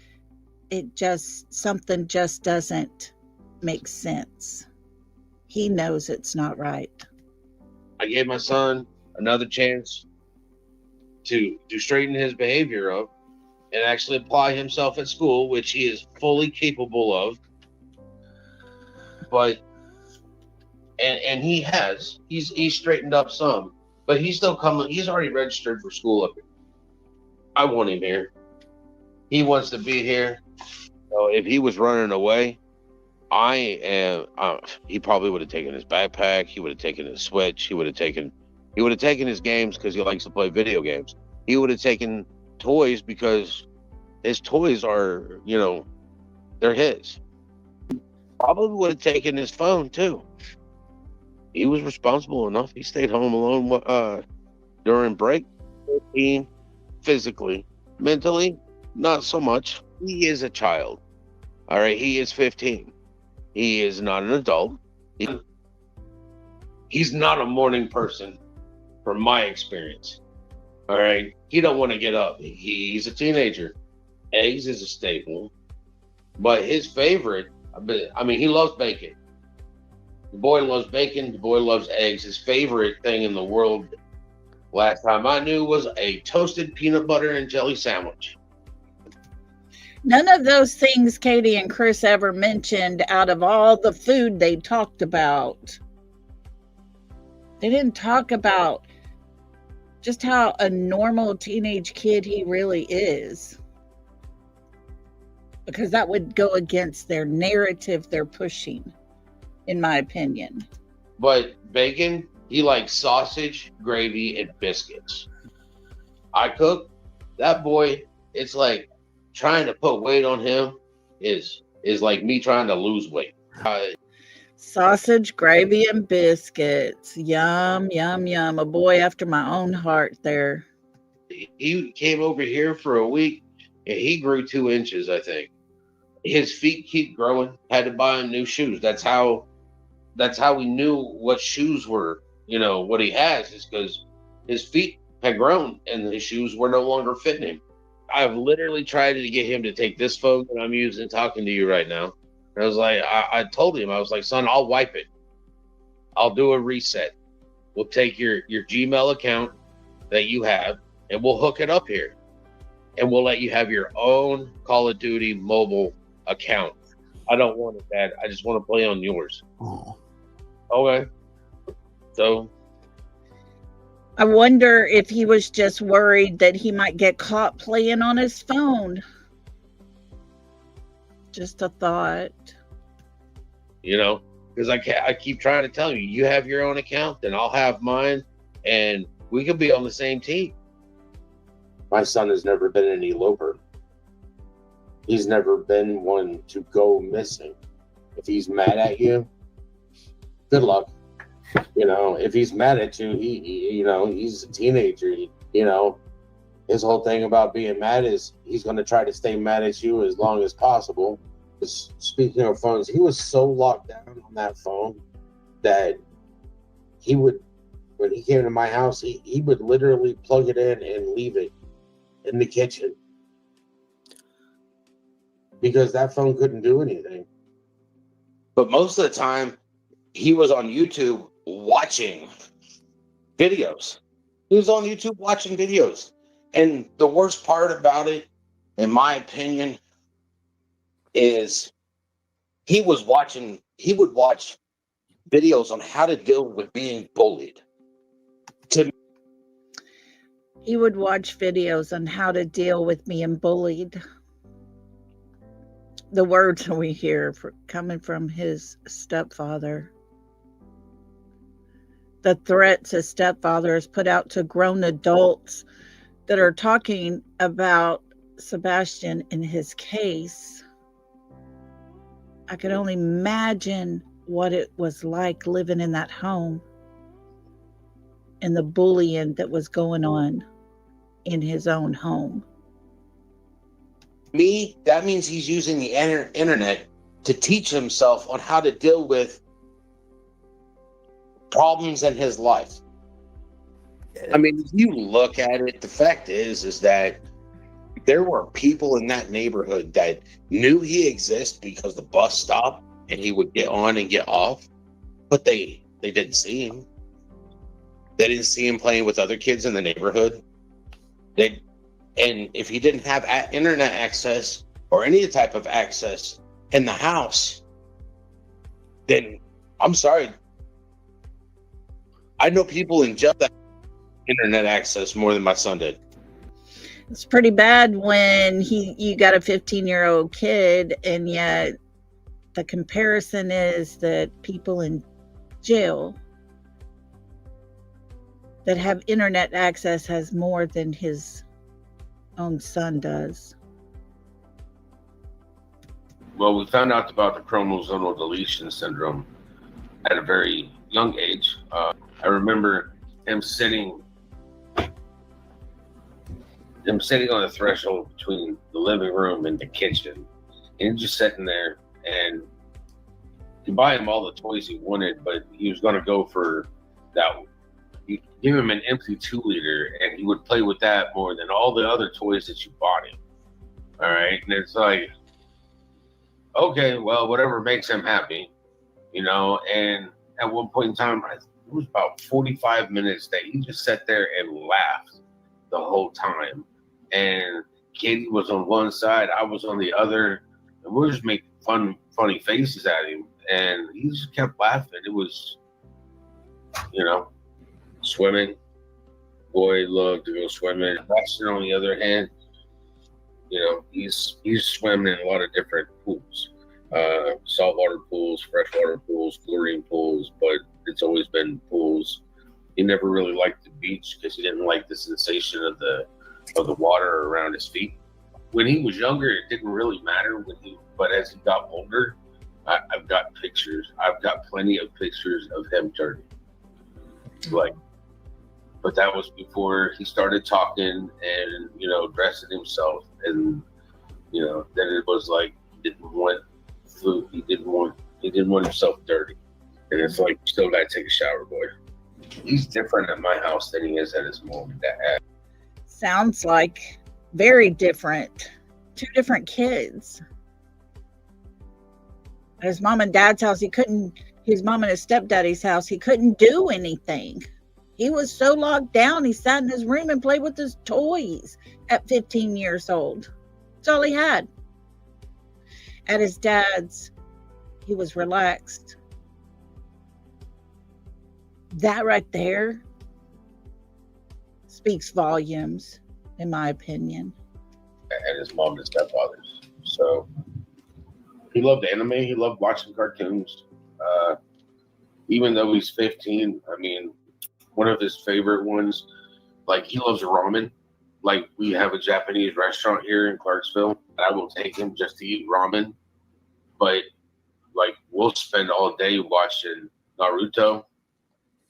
something just doesn't make sense. He knows it's not right. I gave my son another chance to straighten his behavior up and actually apply himself at school, which he is fully capable of. But and he's straightened up some, but he's still coming. He's already registered for school up here. I want him here. He wants to be here. So if he was running away, he probably would have taken his backpack. He would have taken his Switch. He would have taken his games because he likes to play video games. He would have taken toys because his toys are, they're his. Probably would have taken his phone too. He was responsible enough. He stayed home alone during break. Physically, mentally, not so much. He is a child. All right, he is 15. He is not an adult. He's not a morning person, from my experience. All right, he don't want to get up. He's a teenager. Eggs is a staple, but his favorite. He loves bacon. The boy loves bacon. The boy loves eggs. His favorite thing in the world, last time I knew, was a toasted peanut butter and jelly sandwich. None of those things Katie and Chris ever mentioned out of all the food they talked about. They didn't talk about just how a normal teenage kid he really is. Because that would go against their narrative they're pushing, in my opinion. But bacon, he likes sausage, gravy, and biscuits. I cook. That boy, it's like trying to put weight on him is like me trying to lose weight. Sausage, gravy, and biscuits. Yum, yum, yum. A boy after my own heart there. He came over here for a week and he grew 2 inches, I think. His feet keep growing. Had to buy him new shoes. That's how we knew what shoes were, what he has, is because his feet had grown and his shoes were no longer fitting him. I've literally tried to get him to take this phone that I'm using talking to you right now. And I was like, I told him, I was like, son, I'll wipe it. I'll do a reset. We'll take your Gmail account that you have and we'll hook it up here. And we'll let you have your own Call of Duty mobile account. I don't want it, Dad. I just want to play on yours. Oh. Okay. So I wonder if he was just worried that he might get caught playing on his phone. Just a thought. Because I keep trying to tell you, you have your own account, then I'll have mine, and we could be on the same team. My son has never been an eloper. He's never been one to go missing. If he's mad at you, good luck. If he's mad at you, he's a teenager. His whole thing about being mad is he's going to try to stay mad at you as long as possible. Speaking of phones, he was so locked down on that phone that he would, when he came to my house, he would literally plug it in and leave it in the kitchen because that phone couldn't do anything. But most of the time, he was on YouTube watching videos. He was on YouTube watching videos. And the worst part about it, in my opinion, is he would watch videos on how to deal with being bullied. He would watch videos on how to deal with being bullied. The words we hear coming from his stepfather. The threats his stepfather has put out to grown adults that are talking about Sebastian in his case. I could only imagine what it was like living in that home and the bullying that was going on in his own home. Me, that means he's using the internet to teach himself on how to deal with problems in his life. I mean, if you look at it, the fact is that there were people in that neighborhood that knew he exists because the bus stopped and he would get on and get off, but they didn't see him. They didn't see him playing with other kids in the neighborhood. And if he didn't have internet access or any type of access in the house, then I'm sorry. I know people in jail that have internet access more than my son did. It's pretty bad when you got a 15-year-old kid, and yet the comparison is that people in jail that have internet access has more than his own son does. Well, we found out about the chromosomal deletion syndrome at a very young age. I remember him sitting on the threshold between the living room and the kitchen, and just sitting there, and you buy him all the toys he wanted, but he was going to go for that. You give him an empty 2-liter, and he would play with that more than all the other toys that you bought him. All right, and it's like, okay, well, whatever makes him happy, you know. And at one point in time, it was about 45 minutes that he just sat there and laughed the whole time. And Katie was on one side, I was on the other, and we were just making funny faces at him. And he just kept laughing. It was, you know, swimming. Boy loved to go swimming. Baxter, on the other hand, you know, he's swimming in a lot of different pools. Saltwater pools, freshwater pools, chlorine pools, but it's always been pools. He never really liked the beach because he didn't like the sensation of the water around his feet. When he was younger, it didn't really matter but as he got older, I've got pictures. I've got plenty of pictures of him dirty. But that was before he started talking and, you know, dressing himself. And, you know, then it was like he didn't want food. He didn't want himself dirty. And it's like, you still gotta take a shower, boy. He's different at my house than he is at his mom and dad. Sounds like very different. 2 different kids. At his mom and dad's house, his mom and his stepdaddy's house, he couldn't do anything. He was so locked down, he sat in his room and played with his toys at 15 years old. That's all he had. At his dad's, he was relaxed. That right there speaks volumes, in my opinion. And his mom and stepfathers. So he loved anime. He loved watching cartoons. Even though he's 15, I mean, one of his favorite ones, like, he loves ramen. Like, we have a Japanese restaurant here in Clarksville, and I will take him just to eat ramen. But, like, we'll spend all day watching Naruto.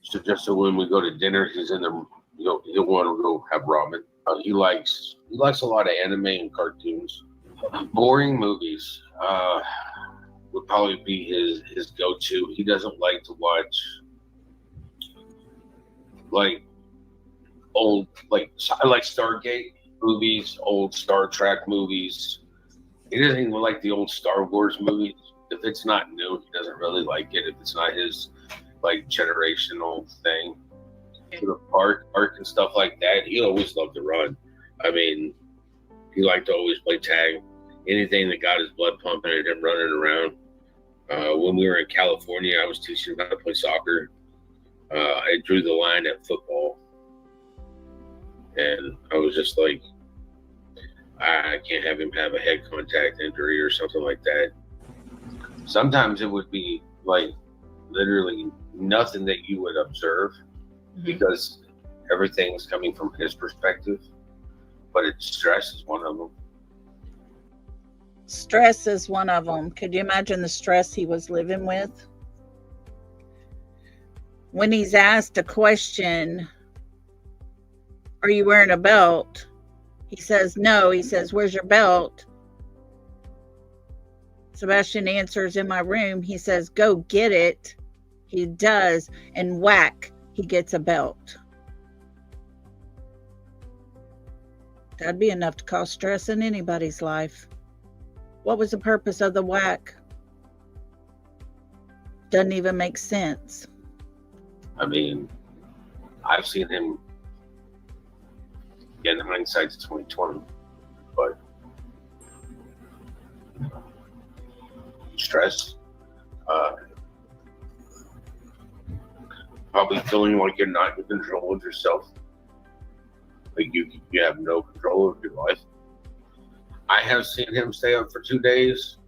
So when we go to dinner, he's in the, he'll want to go have ramen. He likes a lot of anime and cartoons. Boring movies would probably be his go-to. He doesn't like to watch like old, like, I like Stargate movies, old Star Trek movies. He doesn't even like the old Star Wars movies. If it's not new, he doesn't really like it. If it's not his like generational thing, to the park and stuff like that, he always loved to run. I mean, he liked to always play tag. Anything that got his blood pumping and him running around. When we were in California, I was teaching him how to play soccer. I drew the line at football. And I was just like, I can't have him have a head contact injury or something like that. Sometimes it would be like literally nothing that you would observe because everything's coming from his perspective. But stress is one of them. Stress is one of them. Could you imagine the stress he was living with? When he's asked a question, are you wearing a belt? He says, no. He says, where's your belt? Sebastian answers in my room. He says, go get it. He does, and whack, he gets a belt. That'd be enough to cause stress in anybody's life. What was the purpose of the whack? Doesn't even make sense. I mean, I've seen him, again, hindsight's 2020, but stress, probably feeling like you're not in control of yourself, like you have no control of your life. I have seen him stay up for 2 days,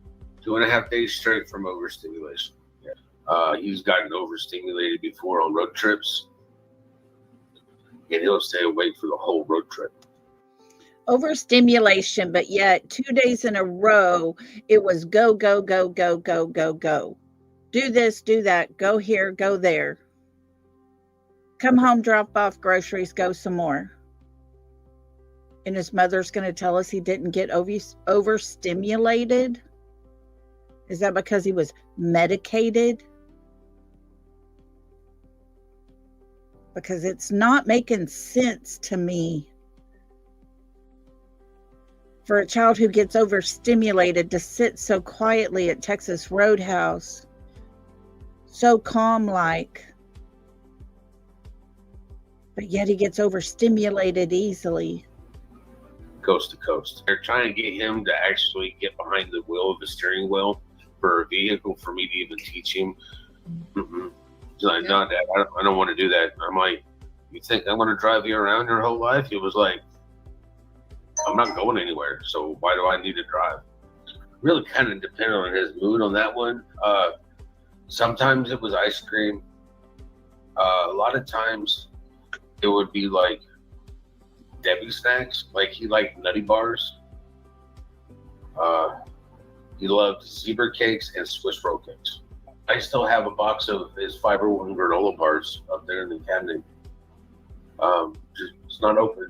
2.5 days straight from overstimulation. He's gotten overstimulated before on road trips, and he'll stay awake for the whole road trip. Overstimulation, but yet 2 days in a row, it was go, go, go, go, go, go, go. Do this, do that, go here, go there. Come home, drop off groceries, go some more. And his mother's going to tell us he didn't get overstimulated? Is that because he was medicated? Because it's not making sense to me for a child who gets overstimulated to sit so quietly at Texas Roadhouse, so calm-like, but yet he gets overstimulated easily. Coast to coast. They're trying to get him to actually get behind the wheel of the steering wheel for a vehicle for me to even teach him. He's like, no, Dad, I don't want to do that. I'm like, you think I'm going to drive you around your whole life? He was like, I'm not going anywhere, so why do I need to drive? Really kind of depended on his mood on that one. Sometimes it was ice cream. A lot of times it would be like Debbie snacks. Like he liked Nutty Bars. He loved zebra cakes and Swiss roll cakes. I still have a box of his Fiber One granola bars up there in the cabinet. It's not open.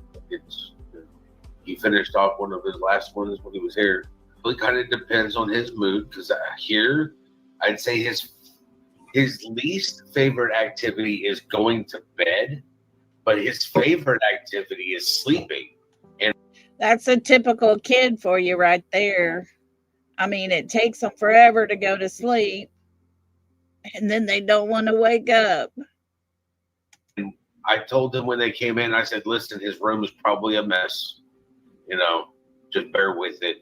He finished off one of his last ones when he was here. It kind of depends on his mood, because here, I'd say his least favorite activity is going to bed, but his favorite activity is sleeping. And that's a typical kid for you right there. I mean, it takes them forever to go to sleep, and then they don't want to wake up. I told them when they came in, I said, listen, his room is probably a mess. Just bear with it.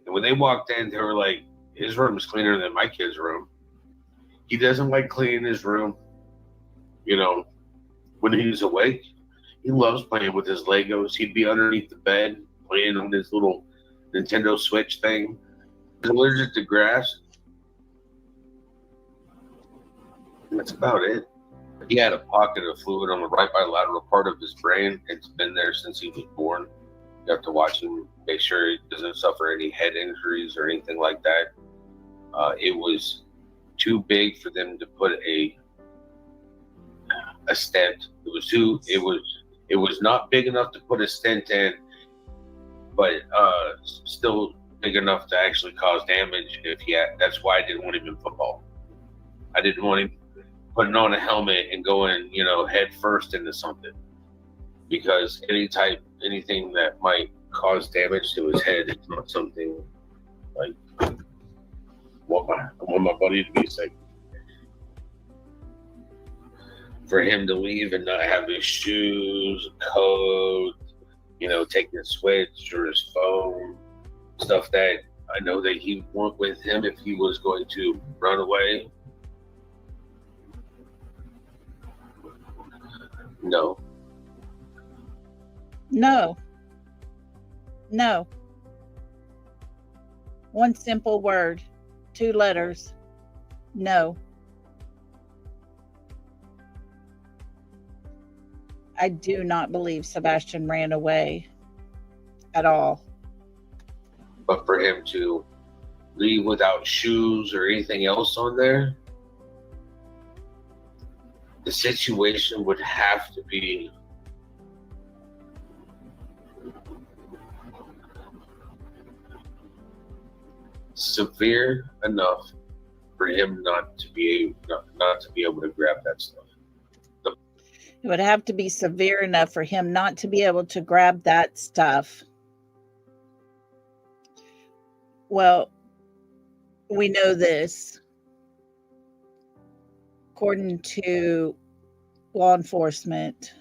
And when they walked in, they were like, his room is cleaner than my kid's room. He doesn't like cleaning his room. When he's awake, he loves playing with his Legos. He'd be underneath the bed playing on this little Nintendo Switch thing. He's allergic to grass. That's about it. He had a pocket of fluid on the right bilateral part of his brain. It's been there since he was born. You have to watch him, make sure he doesn't suffer any head injuries or anything like that. It was too big for them to put a stent. It was not big enough to put a stent in, but still big enough to actually cause damage if he had. That's why I didn't want him in football. I didn't want him putting on a helmet and going, head first into something, because anything that might cause damage to his head is not something like I want my buddy to be safe. For him to leave and not have his shoes, coat, take his Switch or his phone, stuff that I know that he would want with him if he was going to run away. No. One simple word, 2 letters. No. I do not believe Sebastian ran away at all. But for him to leave without shoes or anything else on there, the situation would have to be severe enough for him not to be able to grab that stuff. It would have to be severe enough for him not to be able to grab that stuff. Well, we know this. According to law enforcement,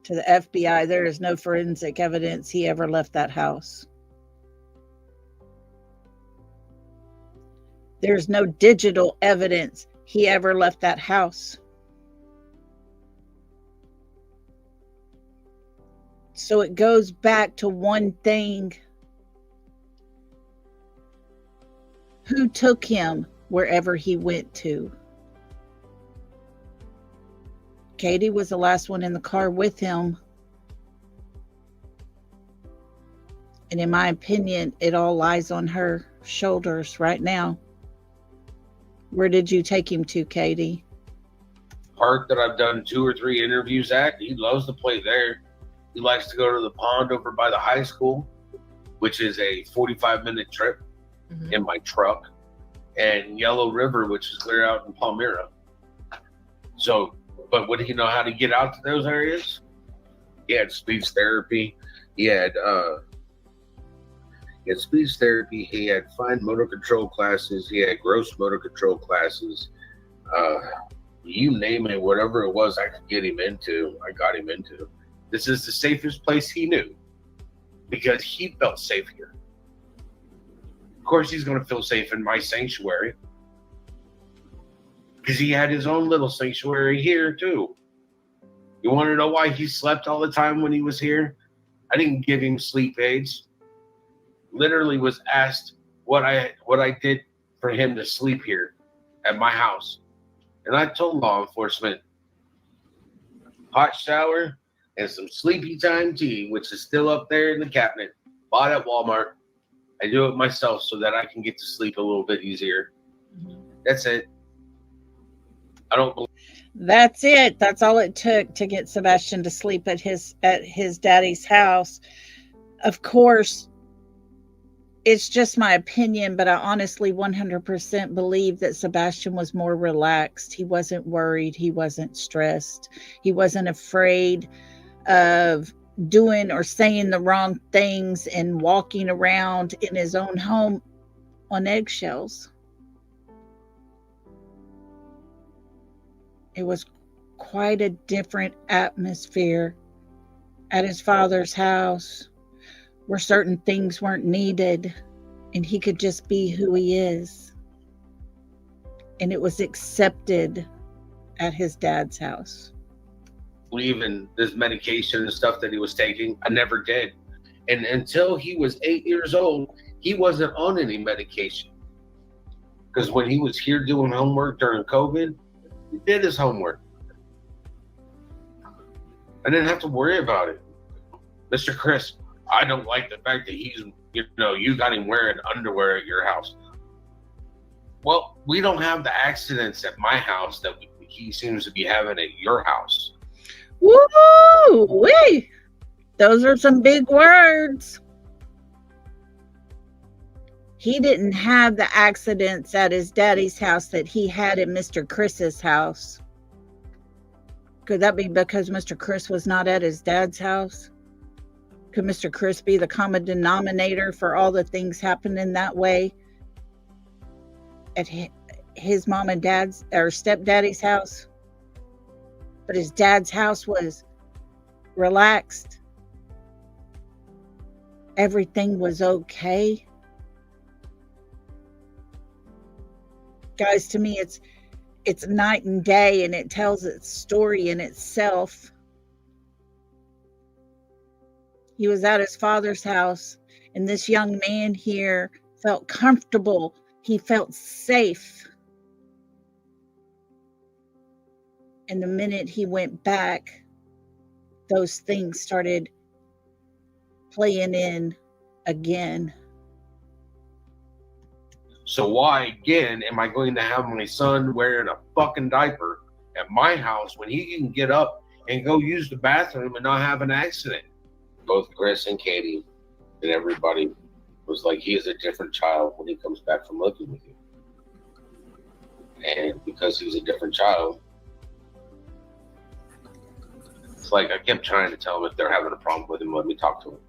to the FBI, there is no forensic evidence he ever left that house. There's no digital evidence he ever left that house. So it goes back to one thing. Who took him wherever he went to? Katie was the last one in the car with him. And in my opinion, it all lies on her shoulders right now. Where did you take him to, Katie? Park that I've done 2 or 3 interviews at. He loves to play there. He likes to go to the pond over by the high school, which is a 45-minute trip in my truck, and Yellow River, which is clear out in Palmyra. So, but would he know how to get out to those areas? He had speech therapy. He had speech therapy. He had fine motor control classes. He had gross motor control classes. You name it, whatever it was I could get him into, I got him into. This is the safest place he knew because he felt safe here. Of course, he's going to feel safe in my sanctuary because he had his own little sanctuary here too. You want to know why he slept all the time when he was here? I didn't give him sleep aids. Literally was asked what I did for him to sleep here at my house. And I told law enforcement, hot shower and some sleepy time tea, which is still up there in the cabinet, bought at Walmart. I do it myself so that I can get to sleep a little bit easier. That's it. I don't believe. That's it. That's all it took to get Sebastian to sleep at his daddy's house. Of course, it's just my opinion, but I honestly 100% believe that Sebastian was more relaxed. He wasn't worried. He wasn't stressed. He wasn't afraid of doing or saying the wrong things and walking around in his own home on eggshells. It was quite a different atmosphere at his father's house, where certain things weren't needed and he could just be who he is. And it was accepted at his dad's house. Believe in this medication and stuff that he was taking. I never did. And until he was 8 years old, he wasn't on any medication. Because when he was here doing homework during COVID, he did his homework. I didn't have to worry about it. Mr. Chris, I don't like the fact that you got him wearing underwear at your house. Well, we don't have the accidents at my house that he seems to be having at your house. Woo! Wee! Those are some big words. He didn't have the accidents at his daddy's house that he had at Mr. Chris's house. Could that be because Mr. Chris was not at his dad's house? Could Mr. Chris be the common denominator for all the things happening that way at his mom and dad's or stepdaddy's house? But his dad's house was relaxed. Everything was okay. Guys, to me, it's night and day, and it tells its story in itself. He was at his father's house, and this young man here felt comfortable. He felt safe. And the minute he went back, those things started playing in again. So why, again, am I going to have my son wearing a fucking diaper at my house when he can get up and go use the bathroom and not have an accident? Both Chris and Katie and everybody was like, he is a different child when he comes back from living with you. And because he's a different child, it's like I kept trying to tell him if they're having a problem with him, let me talk to him.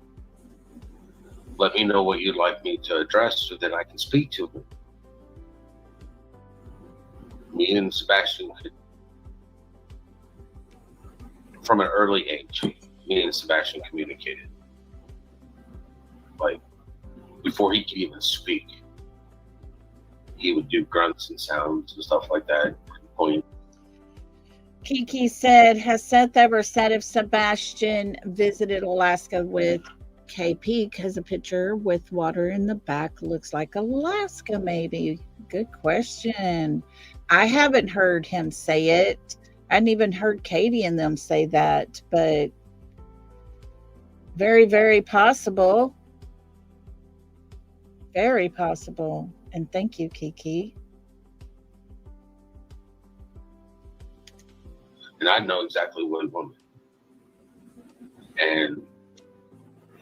Let me know what you'd like me to address so that I can speak to him. Me and Sebastian could, from an early age, me and Sebastian communicated. Like, before he could even speak, he would do grunts and sounds and stuff like that. Point. Kiki said, has Seth ever said if Sebastian visited Alaska with KP? Because a picture with water in the back looks like Alaska, maybe. Good question. I haven't heard him say it. I hadn't even heard Katie and them say that, but very, very possible. Very possible. And thank you, Kiki. And I know exactly what he wanted. And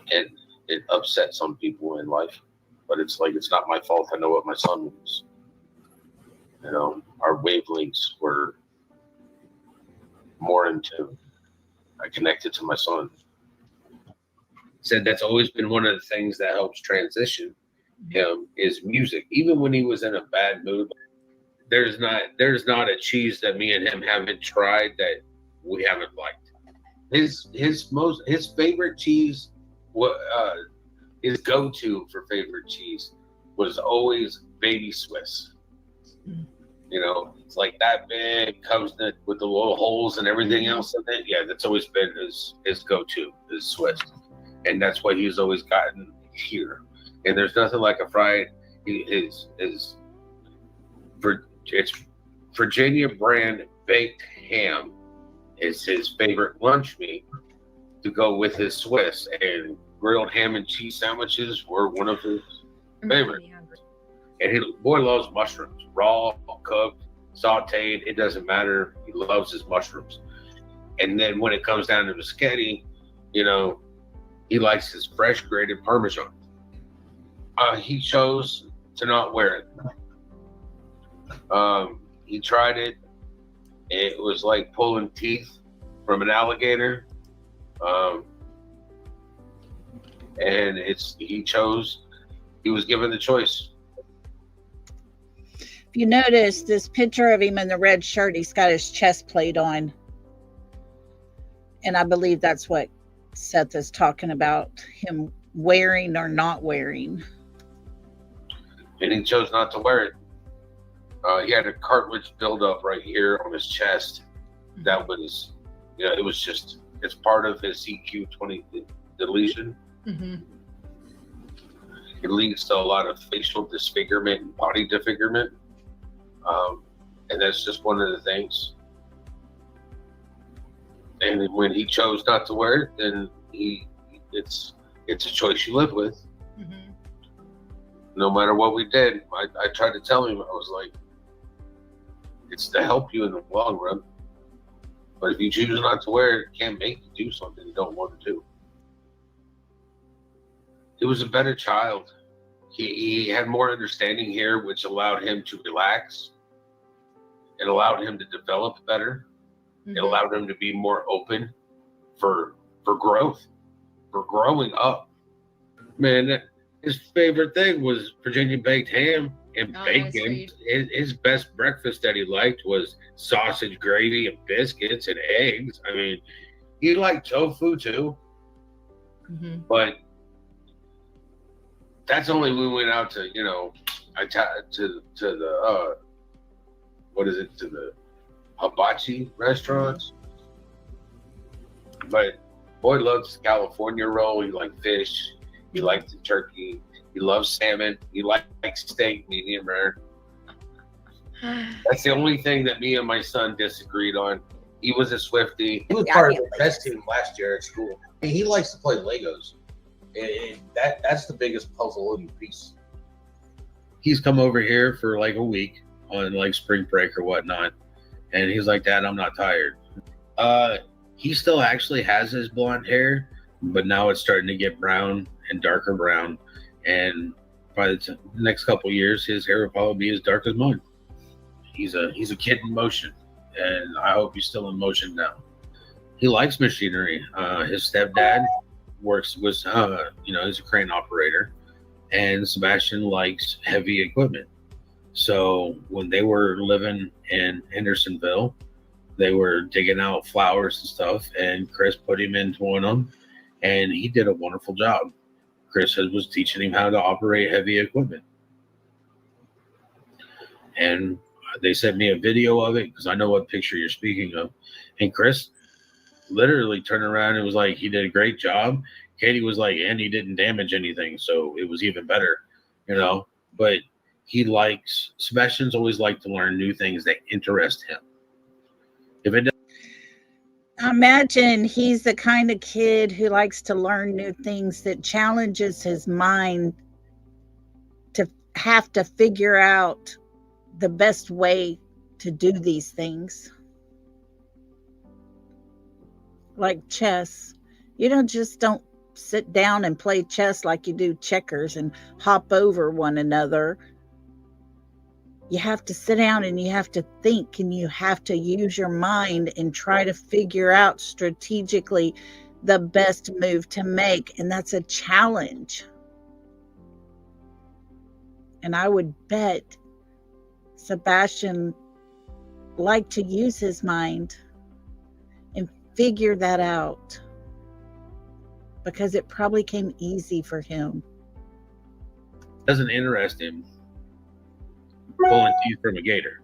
it upset some people in life. But it's like, it's not my fault. I know what my son wants. You know, our wavelengths were more in tune. I connected to my son. Said that's always been one of the things that helps transition him is music. Even when he was in a bad mood, there's not a cheese that me and him haven't tried that we haven't liked. His favorite cheese, his go-to for favorite cheese was always Baby Swiss. You know, it's like that big, comes with the little holes and everything else in it. Yeah, that's always been his go-to, is Swiss. And that's what he's always gotten here. And there's nothing like a fried, it's Virginia brand baked ham is his favorite lunch meat to go with his Swiss. And grilled ham and cheese sandwiches were one of his favorites. And boy loves mushrooms, raw, cooked, sauteed. It doesn't matter. He loves his mushrooms. And then when it comes down to biscotti, you know, he likes his fresh grated Parmesan. He chose to not wear it. He tried it. It was like pulling teeth from an alligator. And he was given the choice. If you notice this picture of him in the red shirt, he's got his chest plate on. And I believe that's what Seth is talking about, him wearing or not wearing. And he chose not to wear it. He had a cartilage buildup right here on his chest. That was, you know, it's part of his CQ20 deletion. Mm-hmm. It leads to a lot of facial disfigurement and body disfigurement. And that's just one of the things. And when he chose not to wear it, then it's a choice you live with. Mm-hmm. No matter what we did, I tried to tell him, I was like, it's to help you in the long run. But if you choose not to wear it, it can't make you do something you don't want to do. He was a better child. He had more understanding here, which allowed him to relax. It allowed him to develop better. Mm-hmm. It allowed him to be more open for growth, for growing up. Man, his favorite thing was Virginia baked ham and bacon. His best breakfast that he liked was sausage, gravy, and biscuits and eggs. I mean, he liked tofu too. Mm-hmm. But that's only when we went out to, you know, to the hibachi restaurants. But boy loves California roll. He liked fish. He liked the turkey. He loves salmon. He likes steak, medium rare. That's the only thing that me and my son disagreed on. He was a Swiftie. He was part of the best team last year at school. He likes to play Legos. That's the biggest puzzle piece. He's come over here for like a week on like spring break or whatnot. And he's like, Dad, I'm not tired. He still actually has his blonde hair, but now it's starting to get brown and darker brown. And by the next couple of years, his hair will probably be as dark as mine. He's a kid in motion, and I hope he's still in motion now. He likes machinery. His stepdad he's a crane operator, and Sebastian likes heavy equipment. So when they were living in Hendersonville, they were digging out flowers and stuff, and Chris put him into one of them, and he did a wonderful job. Chris was teaching him how to operate heavy equipment. And they sent me a video of it because I know what picture you're speaking of. And Chris literally turned around and was like, he did a great job. Katie was like, and he didn't damage anything, so it was even better, But Sebastian's always liked to learn new things that interest him. If it Imagine he's the kind of kid who likes to learn new things, that challenges his mind to have to figure out the best way to do these things. Like chess. You don't sit down and play chess like you do checkers and hop over one another. You have to sit down and you have to think, and you have to use your mind and try to figure out strategically the best move to make. And that's a challenge. And I would bet Sebastian liked to use his mind and figure that out, because it probably came easy for him. doesn't interest him pulling teeth from a gator.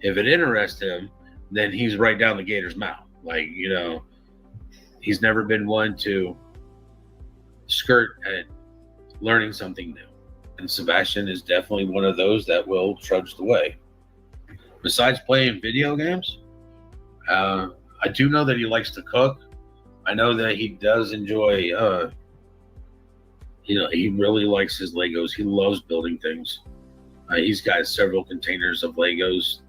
If it interests him, then he's right down the gator's mouth. He's never been one to skirt at learning something new. And Sebastian is definitely one of those that will trudge the way. Besides playing video games, I do know that he likes to cook. I know that he does enjoy, he really likes his Legos. He loves building things. He's got several containers of Legos.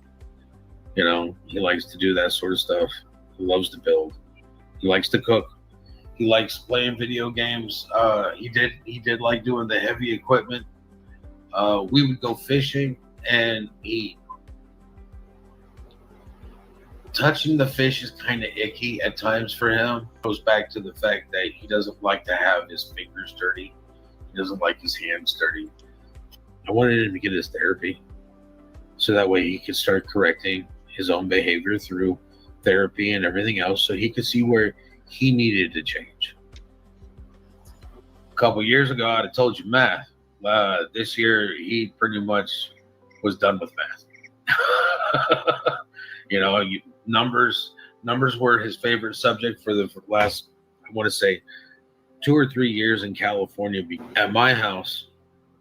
He likes to do that sort of stuff. He loves to build. He likes to cook. He likes playing video games. He did like doing the heavy equipment. We would go fishing, and touching the fish is kind of icky at times for him. It goes back to the fact that he doesn't like to have his fingers dirty. He doesn't like his hands dirty. I wanted him to get his therapy so that way he could start correcting his own behavior through therapy and everything else, so he could see where he needed to change. A couple years ago, I'd have told you math. This year, he pretty much was done with math. Numbers were his favorite subject for the last, I want to say, 2 or 3 years in California. At my house,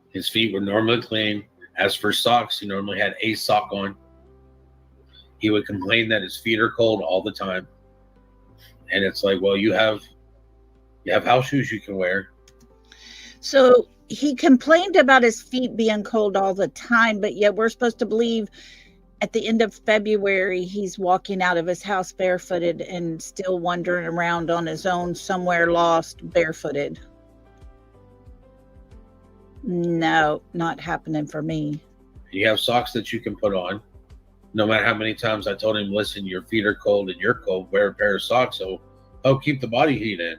his feet were normally clean. As for socks, he normally had a sock on. He would complain that his feet are cold all the time. And it's like, well, you have house shoes you can wear. So he complained about his feet being cold all the time, but yet we're supposed to believe at the end of February, he's walking out of his house barefooted and still wandering around on his own, somewhere lost, barefooted. No, not happening for me. You have socks that you can put on. No matter how many times I told him, listen, your feet are cold and you're cold, wear a pair of socks so keep the body heat in.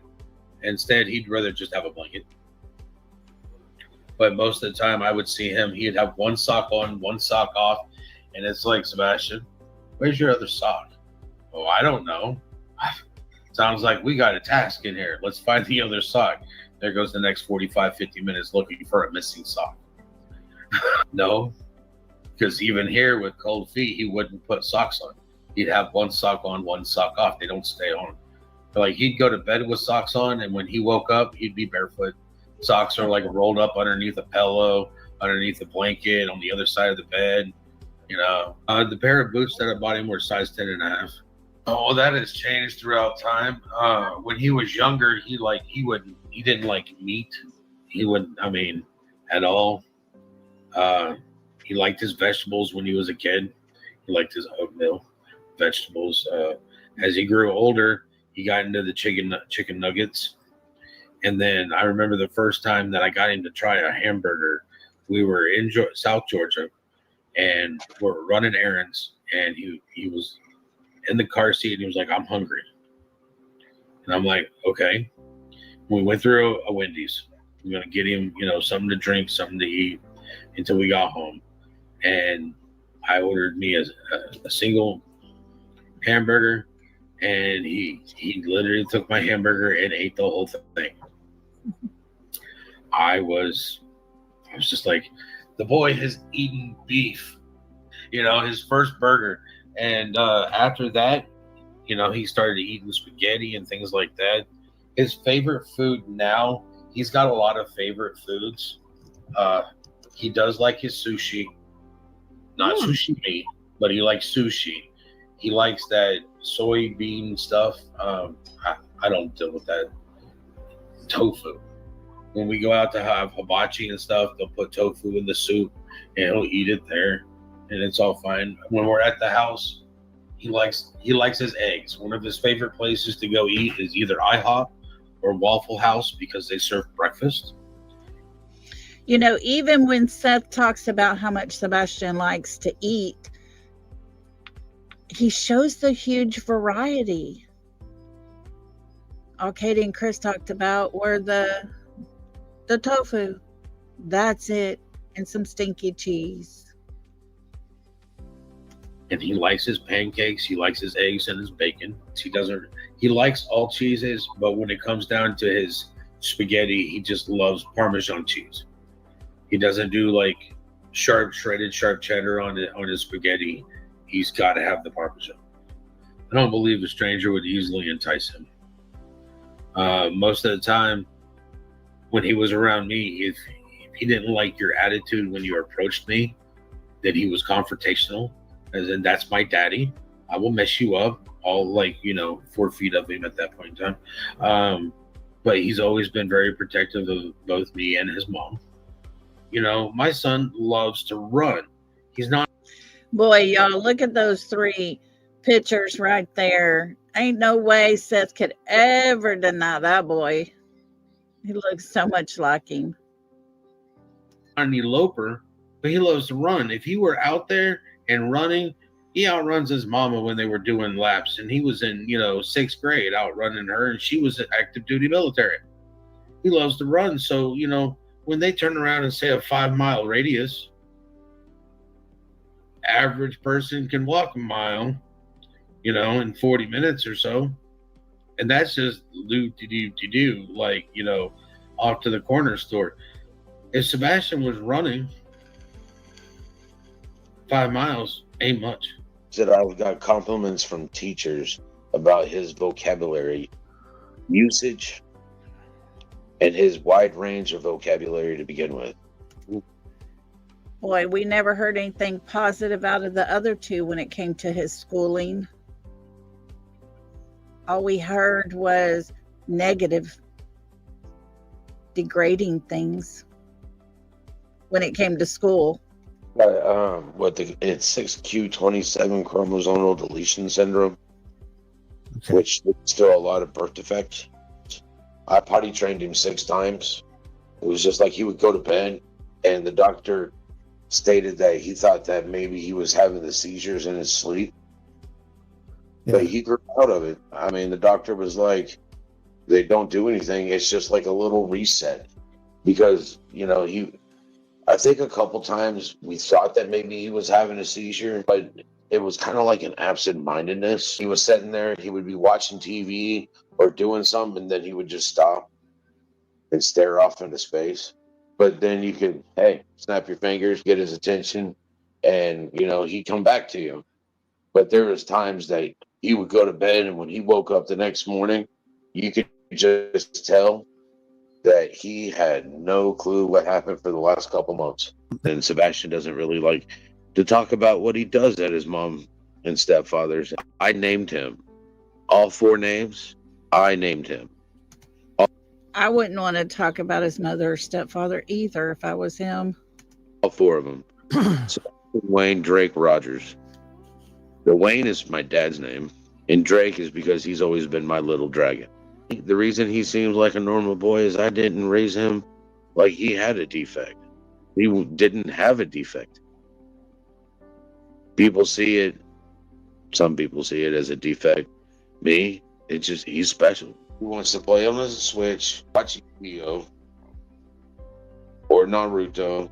Instead, he'd rather just have a blanket. But most of the time I would see him, he'd have one sock on, one sock off. And it's like, Sebastian, where's your other sock? Oh, I don't know. Sounds like we got a task in here. Let's find the other sock. There goes the next 45, 50 minutes looking for a missing sock. No, because even here with cold feet, he wouldn't put socks on. He'd have one sock on, one sock off. They don't stay on. Like, he'd go to bed with socks on, and when he woke up, he'd be barefoot. Socks are like rolled up underneath a pillow, underneath a blanket, on the other side of the bed. The pair of boots that I bought him were size 10.5. Oh, that has changed throughout time. When he was younger, he didn't like meat. He wouldn't, at all. He liked his vegetables when he was a kid. He liked his oatmeal, vegetables. As he grew older, he got into the chicken nuggets. And then I remember the first time that I got him to try a hamburger. We were in South Georgia, and we're running errands, and he was in the car seat, and he was like, "I'm hungry." And I'm like, "Okay." We went through a Wendy's. We're going to get him, something to drink, something to eat until we got home. And I ordered me a single hamburger, and he literally took my hamburger and ate the whole thing. I was just like, the boy has eaten beef, his first burger. And after that, he started eating spaghetti and things like that. His favorite food now, he's got a lot of favorite foods. He does like his sushi, not sushi, but he likes sushi. He likes that soybean stuff. I don't deal with that. Tofu. When we go out to have hibachi and stuff, they'll put tofu in the soup, and he'll eat it there, and it's all fine. When we're at the house, he likes his eggs. One of his favorite places to go eat is either IHOP or Waffle House because they serve breakfast. Even when Seth talks about how much Sebastian likes to eat, he shows the huge variety. All Katie and Chris talked about were the tofu. That's it. And some stinky cheese. And he likes his pancakes. He likes his eggs and his bacon. He likes all cheeses, but when it comes down to his spaghetti, he just loves Parmesan cheese. He doesn't do like shredded sharp cheddar on his spaghetti. He's got to have the Parmesan. I don't believe a stranger would easily entice him. Most of the time, when he was around me, if he didn't like your attitude when you approached me, that he was confrontational, as in, that's my daddy. I will mess you up. All 4 feet of him at that point in time. But he's always been very protective of both me and his mom. My son loves to run. He's not. Boy, y'all, look at those 3 pictures right there. Ain't no way Seth could ever deny that boy. He looks so much like him. An eloper, but he loves to run. If he were out there and running, he outruns his mama when they were doing laps. And he was in, 6th grade outrunning her, and she was an active duty military. He loves to run. So, when they turn around and say a 5-mile radius, average person can walk a mile, in 40 minutes or so. And that's just off to the corner store. If Sebastian was running 5 miles, ain't much. Said I got compliments from teachers about his vocabulary usage and his wide range of vocabulary to begin with. Boy, we never heard anything positive out of the other 2 when it came to his schooling. All we heard was negative, degrading things when it came to school. It's 6q27 chromosomal deletion syndrome, which leads to a lot of birth defects. I potty trained him 6 times. It was just like he would go to bed, and the doctor stated that he thought that maybe he was having the seizures in his sleep. Yeah. But he grew out of it. I mean, the doctor was like, they don't do anything. It's just like a little reset. Because, I think a couple times we thought that maybe he was having a seizure, but it was kind of like an absent-mindedness. He was sitting there, he would be watching TV or doing something, and then he would just stop and stare off into space. But then you could, snap your fingers, get his attention, and, he'd come back to you. But there was times that he would go to bed, and when he woke up the next morning, you could just tell that he had no clue what happened for the last couple months. And Sebastian doesn't really like to talk about what he does at his mom and stepfather's. I named him. All 4 names, I named him. I wouldn't want to talk about his mother or stepfather either if I was him. All 4 of them. Wayne, Drake, Rogers. The Wayne is my dad's name, and Drake is because he's always been my little dragon. the reason he seems like a normal boy is I didn't raise him like he had a defect. He didn't have a defect. People see it, some people see it as a defect. Me, it's just, he's special. He wants to play on the Switch, watch Yu-Gi-Oh! Or Naruto,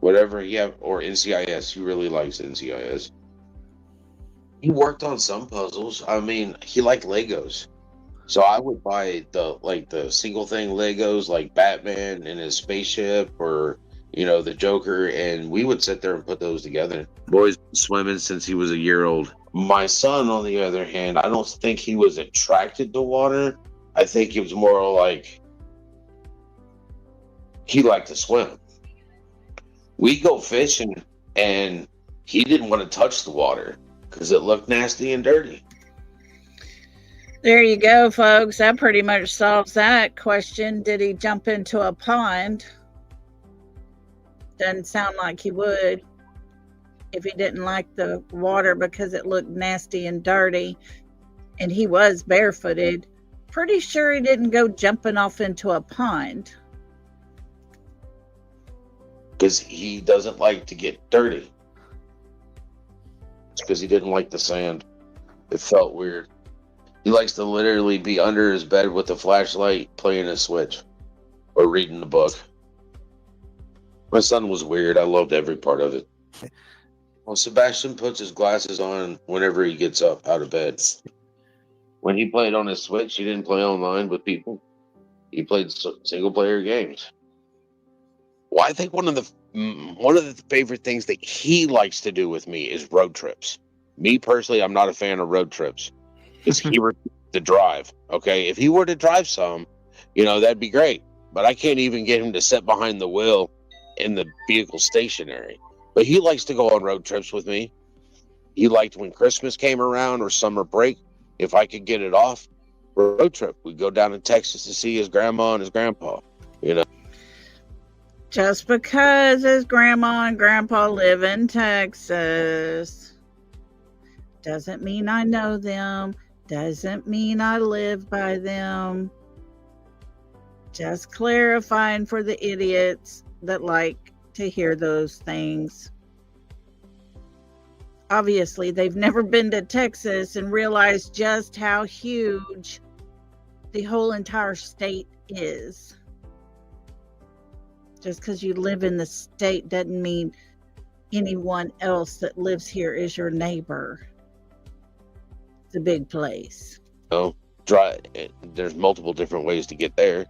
whatever he have, or NCIS. He really likes NCIS. He worked on some puzzles. I mean, he liked Legos. So I would buy the single thing Legos, like Batman and his spaceship, or the Joker, and we would sit there and put those together. Boy's been swimming since he was a year old. My son, on the other hand, I don't think he was attracted to water. I think it was more like he liked to swim. We go fishing, and he didn't want to touch the water because it looked nasty and dirty. There you go, folks. That pretty much solves that question. Did he jump into a pond? Doesn't sound like he would if he didn't like the water because it looked nasty and dirty. And he was barefooted. Pretty sure he didn't go jumping off into a pond. Because he doesn't like to get dirty. It's because he didn't like the sand. It felt weird. He likes to literally be under his bed with a flashlight playing a Switch or reading a book. My son was weird. I loved every part of it. Well, Sebastian puts his glasses on whenever he gets up out of bed. When he played on his Switch, he didn't play online with people. He played single player games. Well, I think one of the favorite things that he likes to do with me is road trips. Me personally, I'm not a fan of road trips because he were to drive. Okay, if he were to drive some, that'd be great. But I can't even get him to sit behind the wheel in the vehicle stationary. But he likes to go on road trips with me. He liked when Christmas came around or summer break. If I could get it off, road trip. We'd go down to Texas to see his grandma and his grandpa. Just because his grandma and grandpa live in Texas doesn't mean I know them. Doesn't mean I live by them. Just clarifying for the idiots that like to hear those things. Obviously, they've never been to Texas and realized just how huge the whole entire state is. Just because you live in the state doesn't mean anyone else that lives here is your neighbor. It's a big place. There's multiple different ways to get there.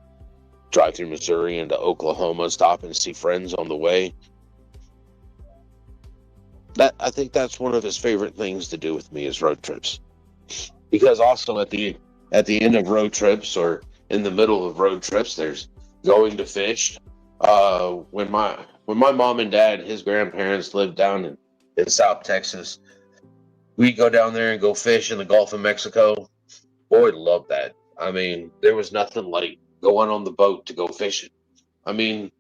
Drive through Missouri into Oklahoma, stop and see friends on the way. I think that's one of his favorite things to do with me is road trips. Because also at the end of road trips or in the middle of road trips, there's going to fish. When my mom and dad, his grandparents lived down in South Texas, we go down there and go fish in the Gulf of Mexico. Boy, loved that. I mean, there was nothing like going on the boat to go fishing. I mean,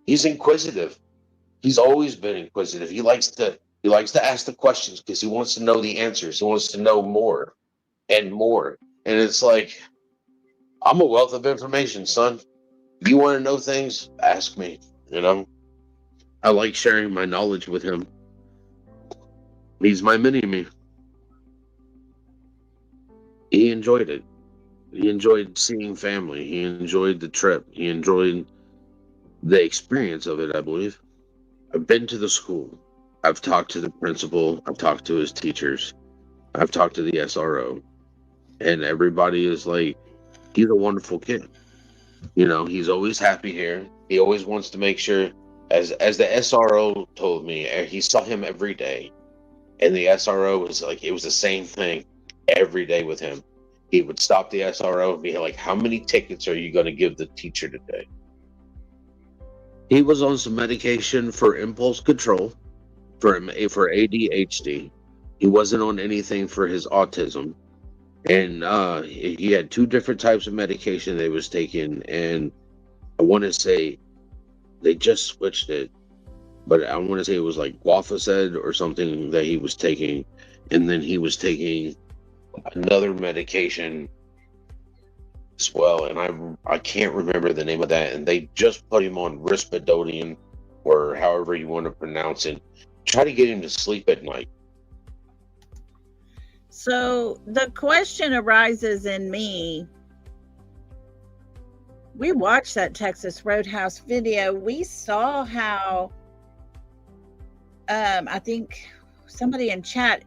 he's inquisitive. He's always been inquisitive. He likes to ask the questions because he wants to know the answers. He wants to know more and more. And it's like, I'm a wealth of information, son. You want to know things? Ask me. I like sharing my knowledge with him. He's my mini-me. He enjoyed it. He enjoyed seeing family. He enjoyed the trip. He enjoyed the experience of it, I believe. I've been to the school. I've talked to the principal. I've talked to his teachers. I've talked to the SRO. And everybody is like, he's a wonderful kid. He's always happy here. He always wants to make sure, as the SRO told me, he saw him every day. And the SRO was like, it was the same thing every day with him. He would stop the SRO and be like, how many tickets are you going to give the teacher today? He was on some medication for impulse control, for ADHD. He wasn't on anything for his autism. And he had 2 different types of medication they was taking. And I want to say they just switched it. But I want to say it was like Guafaced or something that he was taking. And then he was taking another medication as well, and I can't remember the name of that. And they just put him on Risperdal, or however you want to pronounce it. Try to get him to sleep at night. So the question arises in me. We watched that Texas Roadhouse video. We saw how, I think somebody in chat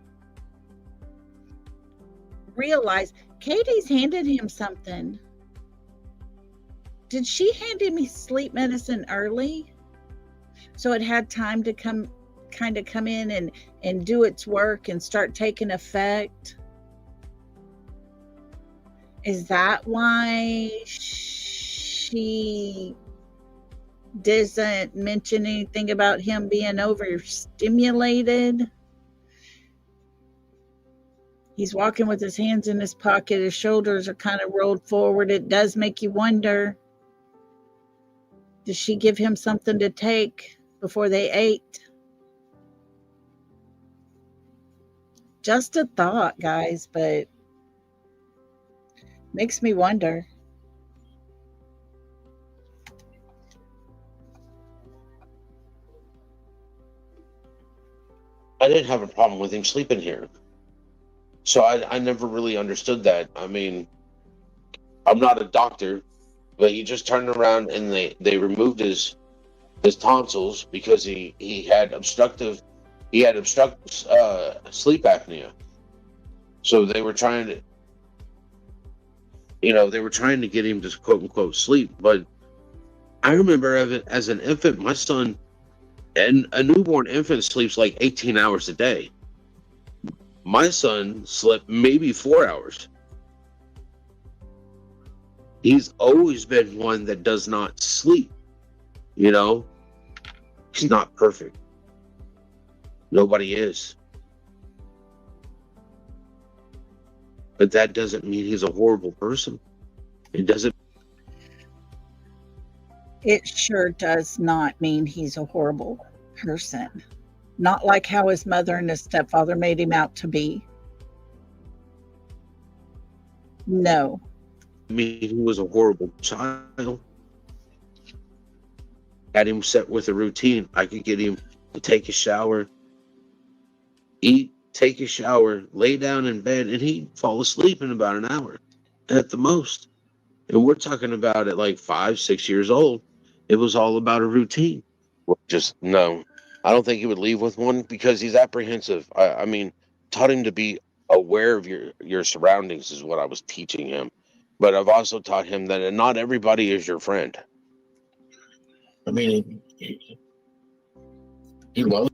realized Katie's handed him something. Did she hand him sleep medicine early, so it had time to come in and do its work and start taking effect? Is that why she doesn't mention anything about him being overstimulated? He's walking with his hands in his pocket. His shoulders are kind of rolled forward. It does make you wonder, did she give him something to take before they ate? Just a thought, guys, but makes me wonder. I didn't have a problem with him sleeping here. So I never really understood that. I mean, I'm not a doctor, but he just turned around and they removed his tonsils because he had obstructive sleep apnea. So they were trying to, get him to quote unquote sleep. But I remember as an infant, my son, and a newborn infant sleeps like 18 hours a day. My son slept maybe 4 hours. He's always been one that does not sleep. He's not perfect. Nobody is. But that doesn't mean he's a horrible person. It doesn't. It sure does not mean he's a horrible person. Not like how his mother and his stepfather made him out to be. No. I mean, he was a horrible child. Had him set with a routine. I could get him to take a shower, eat, take a shower, lay down in bed, and he'd fall asleep in about an hour at the most. And we're talking about at like 5, 6 years old. It was all about a routine. Just no. I don't think he would leave with one because he's apprehensive. I mean, taught him to be aware of your surroundings is what I was teaching him. But I've also taught him that not everybody is your friend. I mean, he loves.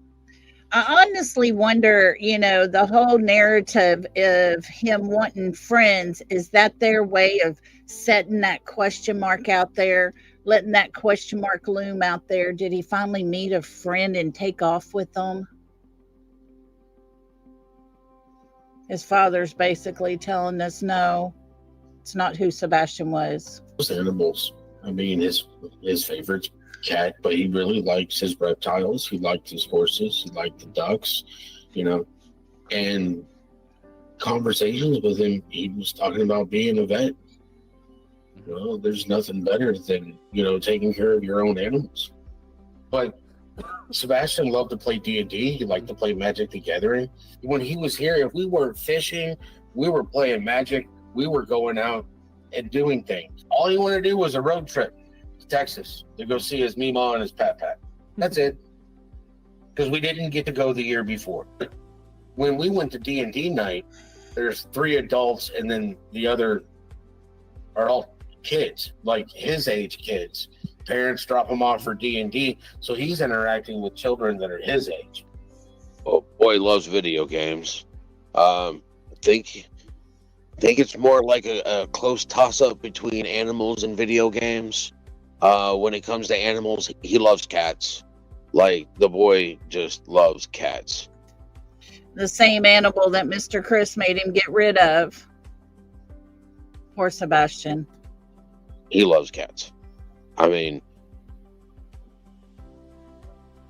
I honestly wonder, the whole narrative of him wanting friends, is that their way of setting that question mark out there, letting that question mark loom out there? Did he finally meet a friend and take off with them? His father's basically telling us, no, it's not who Sebastian was. Animals. I mean, his favorite's cat, but he really likes his reptiles. He liked his horses. He liked the ducks, and conversations with him, he was talking about being a vet. There's nothing better than, taking care of your own animals. But Sebastian loved to play D&D. He liked to play Magic the Gathering. When he was here, if we weren't fishing, we were playing Magic. We were going out and doing things. All he wanted to do was a road trip to Texas to go see his Meemaw and his Pat. That's it. Because we didn't get to go the year before. When we went to D&D night, there's 3 adults and then the other are all kids, like his age kids. Parents drop him off for D&D, so he's interacting with children that are his age. Oh, boy loves video games. I think it's more like a close toss-up between animals and video games. When it comes to animals, he loves cats. Like, the boy just loves cats. The same animal that Mr. Chris made him get rid of. Poor Sebastian. He loves cats. I mean,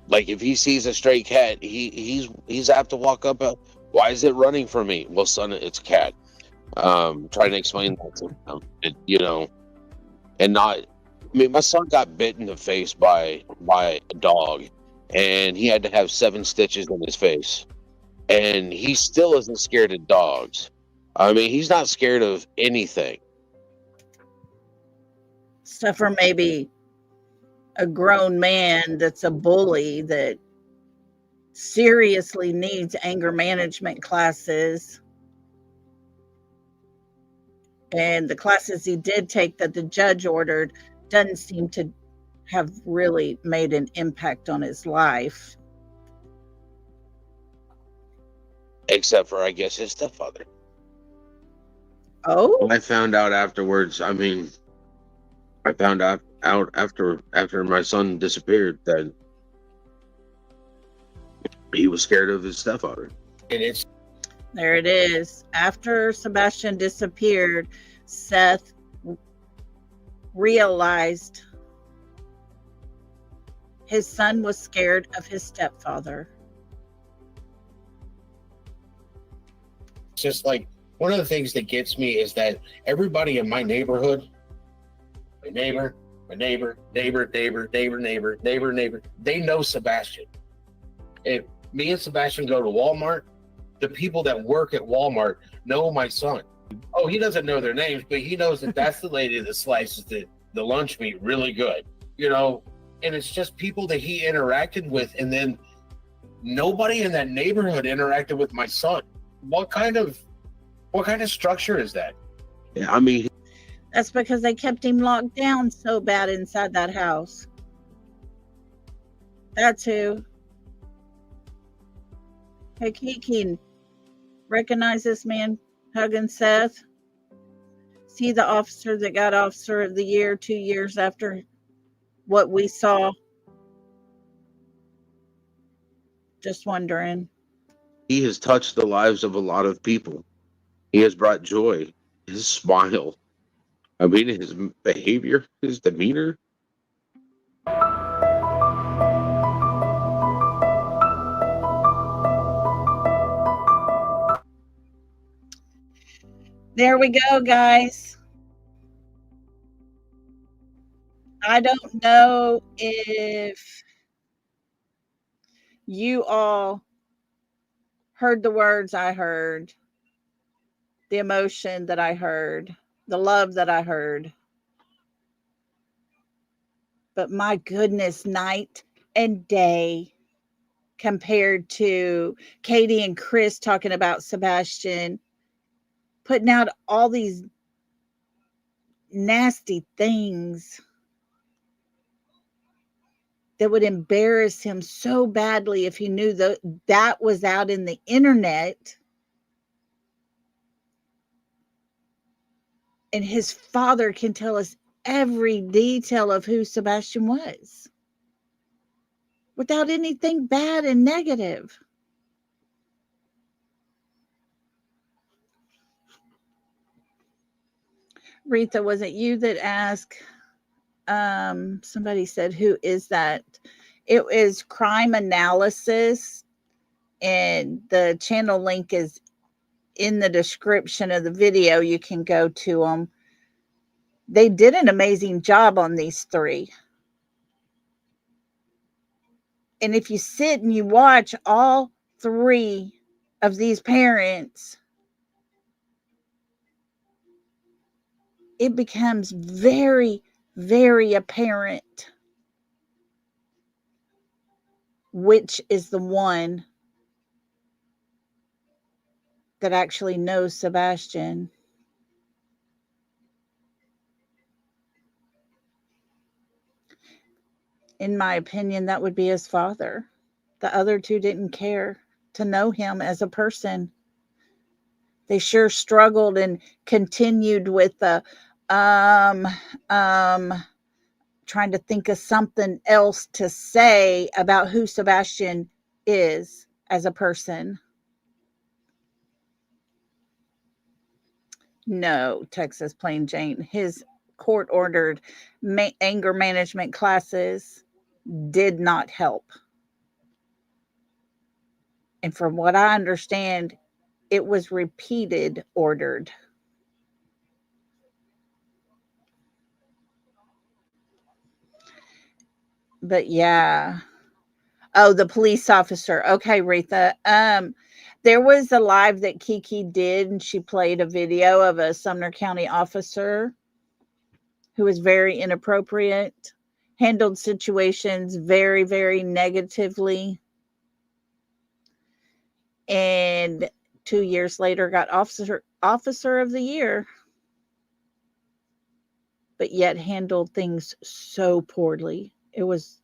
like, if he sees a stray cat, he's apt to walk up. Why is it running from me? Well, son, it's a cat. Trying to explain that to him, and not. I mean, my son got bit in the face by a dog, and he had to have 7 stitches in his face, and he still isn't scared of dogs. I mean, he's not scared of anything. Except for maybe a grown man that's a bully that seriously needs anger management classes. And the classes he did take that the judge ordered doesn't seem to have really made an impact on his life. Except for, I guess, his stepfather. Oh, I found out afterwards. I mean, I found out after my son disappeared that he was scared of his stepfather. And it's there it is. After Sebastian disappeared, Seth realized his son was scared of his stepfather. just like one of the things that gets me is that everybody in my neighborhood, my neighbor, they know Sebastian. If me and Sebastian go to Walmart, the people that work at Walmart know my son. Oh, he doesn't know their names, but he knows that that's the lady that slices the lunch meat really good, and it's just people that he interacted with, and then nobody in that neighborhood interacted with my son. What kind of structure is that? Yeah, I mean, That's because they kept him locked down so bad inside that house. That's who. Hey, Kiki, recognize this man hugging Seth? See the officer that got Officer of the Year 2 years after what we saw? Just wondering. he has touched the lives of a lot of people. He has brought joy, his smile. I mean, his behavior, his demeanor. There we go, guys. I don't know if you all heard the words I heard, the emotion that I heard, the love that I heard. But my goodness, night and day compared to Katie and Chris talking about Sebastian, putting out all these nasty things that would embarrass him so badly if he knew that was out in the internet. And his father can tell us every detail of who Sebastian was without anything bad and negative. Retha, was it you that asked? Somebody said, who is that? It is Crime Analysis, and the channel link is in the description of the video. You can go to them. They did an amazing job on these three. And if you sit and you watch all three of these parents, it becomes very, very apparent which is the one that actually knows Sebastian. In my opinion, that would be his father. The other two didn't care to know him as a person. They sure struggled and continued with the trying to think of something else to say about who Sebastian is as a person. No, Texas Plain Jane. His court-ordered anger management classes did not help. And from what I understand, it was repeated ordered. But yeah. Oh, the police officer. Okay, Retha. There was a live that Kiki did, and she played a video of a Sumner County officer who was very inappropriate, handled situations very, very negatively, and 2 years later got officer of the year, but yet handled things so poorly. It was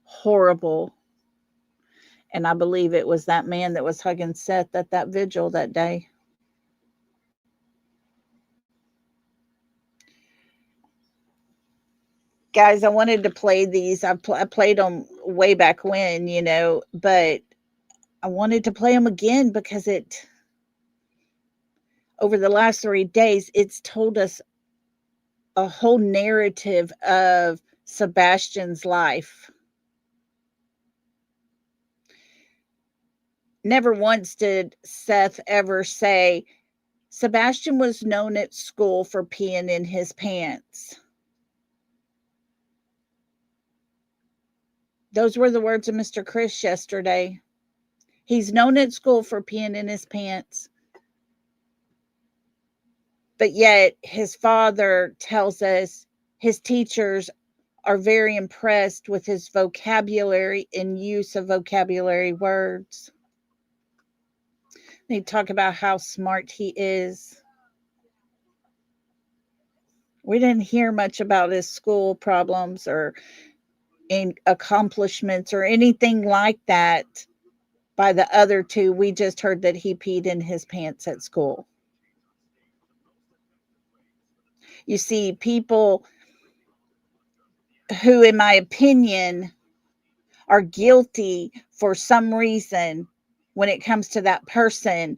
horrible. And I believe it was that man that was hugging Seth at that vigil that day. Guys, I wanted to play these. I played them way back when, but I wanted to play them again because over the last 3 days, it's told us a whole narrative of Sebastian's life. Never once did Seth ever say, Sebastian was known at school for peeing in his pants. Those were the words of Mr. Chris yesterday. He's known at school for peeing in his pants. But yet his father tells us his teachers are very impressed with his vocabulary and use of vocabulary words. They talk about how smart he is. We didn't hear much about his school problems or accomplishments or anything like that by the other two. We just heard that he peed in his pants at school. You see, people who, in my opinion, are guilty for some reason when it comes to that person,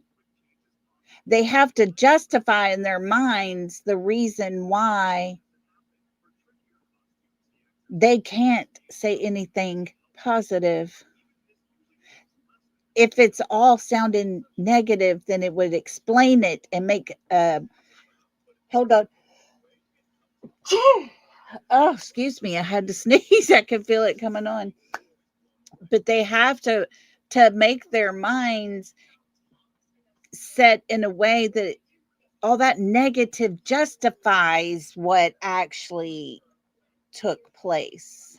they have to justify in their minds the reason why they can't say anything positive. If it's all sounding negative, then it would explain it and make hold on. Oh, excuse me, I had to sneeze. I could feel it coming on. But they have to make their minds set in a way that all that negative justifies what actually took place.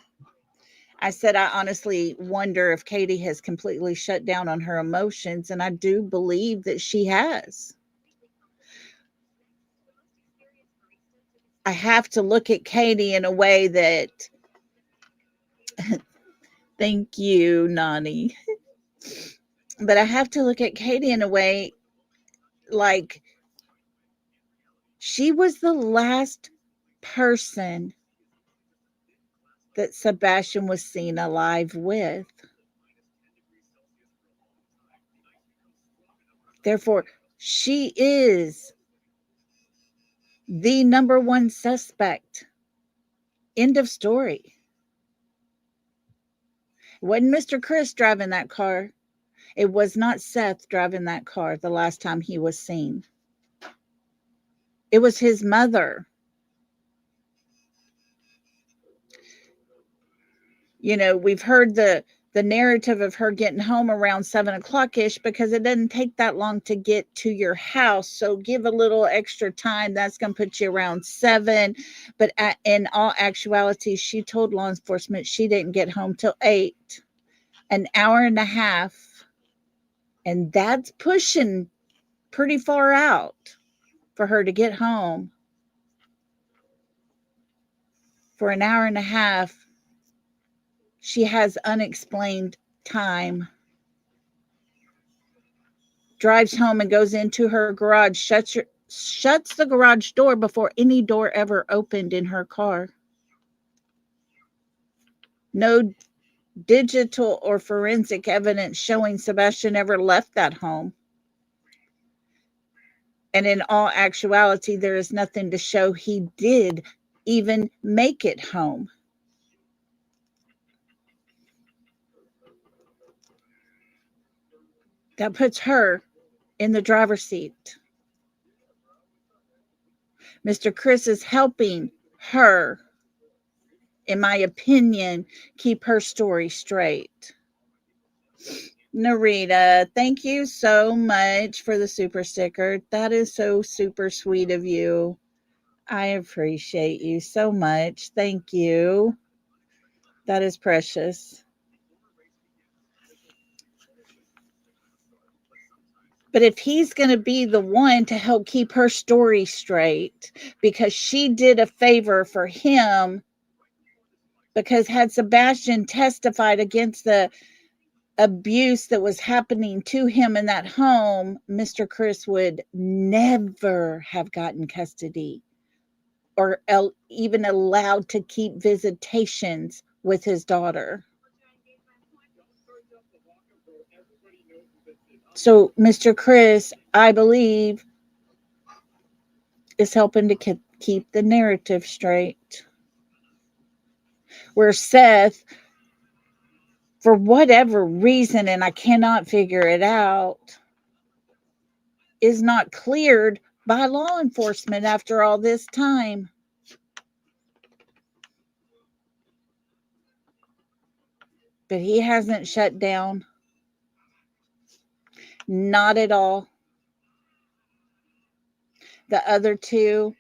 I said, I honestly wonder if Katie has completely shut down on her emotions, and I do believe that she has. I have to look at Katie in a way that, thank you, Nani. But I have to look at Katie in a way like she was the last person that Sebastian was seen alive with. Therefore, she is the number one suspect. End of story. It wasn't Mr. Chris driving that car. It was not Seth driving that car the last time he was seen. It was his mother. We've heard the narrative of her getting home around 7:00-ish because it doesn't take that long to get to your house. So give a little extra time. That's going to put you around 7. But in all actuality, she told law enforcement she didn't get home till 8, an hour and a half. And that's pushing pretty far out for her to get home. For an hour and a half, she has unexplained time. Drives home and goes into her garage, shuts the garage door before any door ever opened in her car. No digital or forensic evidence showing Sebastian ever left that home. And in all actuality, there is nothing to show he did even make it home. That puts her in the driver's seat. Mr. Chris is helping her in my opinion, keep her story straight. Narita, thank you so much for the super sticker. That is so super sweet of you. I appreciate you so much. Thank you. That is precious. But if he's going to be the one to help keep her story straight, because she did a favor for him, because had Sebastian testified against the abuse that was happening to him in that home, Mr. Chris would never have gotten custody or even allowed to keep visitations with his daughter. So Mr. Chris, I believe, is helping to keep the narrative straight. Where Seth, for whatever reason, and I cannot figure it out, is not cleared by law enforcement after all this time. But he hasn't shut down. Not at all. The other two,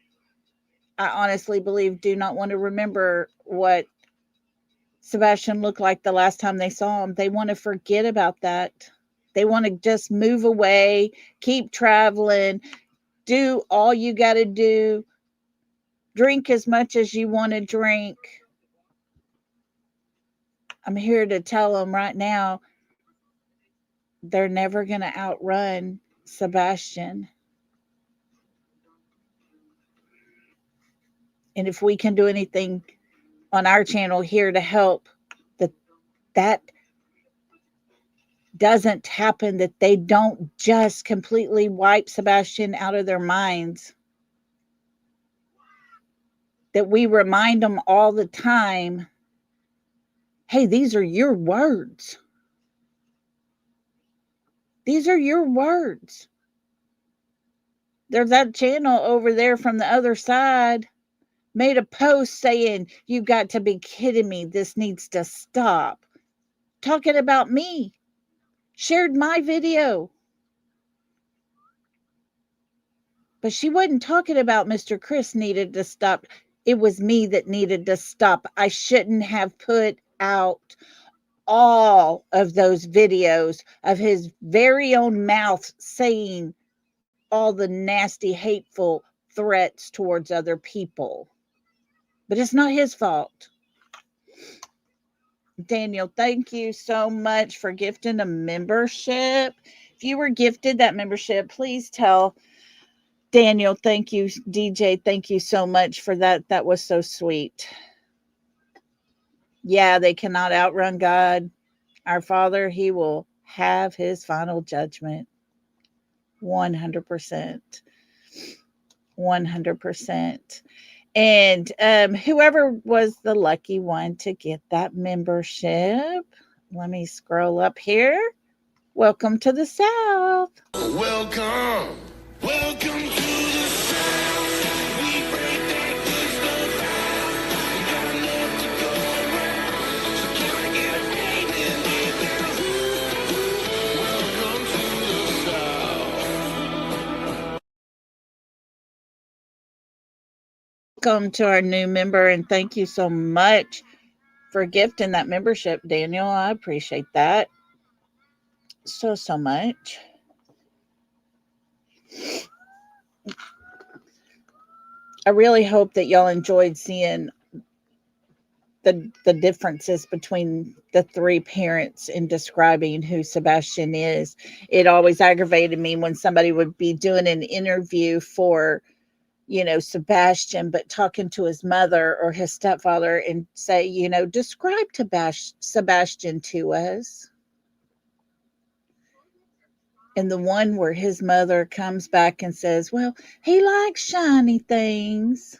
I honestly believe, do not want to remember what Sebastian looked like the last time they saw him. They want to forget about that. They want to just move away, keep traveling, do all you got to do, drink as much as you want to drink. I'm here to tell them right now, they're never going to outrun Sebastian. And if we can do anything on our channel here to help that doesn't happen, that they don't just completely wipe Sebastian out of their minds, that we remind them all the time, hey, these are your words. These are your words. There's that channel over there from the other side made a post saying, you got to be kidding me. This needs to stop. Talking about me. Shared my video. But she wasn't talking about Mr. Chris needed to stop. It was me that needed to stop. I shouldn't have put out all of those videos of his very own mouth saying all the nasty, hateful threats towards other people. But it's not his fault. Daniel, thank you so much for gifting a membership. If you were gifted that membership, please tell Daniel, thank you. DJ, thank you so much for that. That was so sweet. Yeah, they cannot outrun God. Our Father, he will have his final judgment. 100%. 100%. And whoever was the lucky one to get that membership, let me scroll up here. Welcome to the South. Welcome. Welcome to the South. We break that good stuff out. We got enough to go around. So can I get a name in there? Welcome to the South. Welcome to our new member, and thank you so much for gifting that membership, Daniel. I appreciate that so much. I really hope that y'all enjoyed seeing the differences between the three parents in describing who Sebastian is. It always aggravated me when somebody would be doing an interview for, Sebastian, but talking to his mother or his stepfather and say, describe Sebastian to us. And the one where his mother comes back and says, well, he likes shiny things,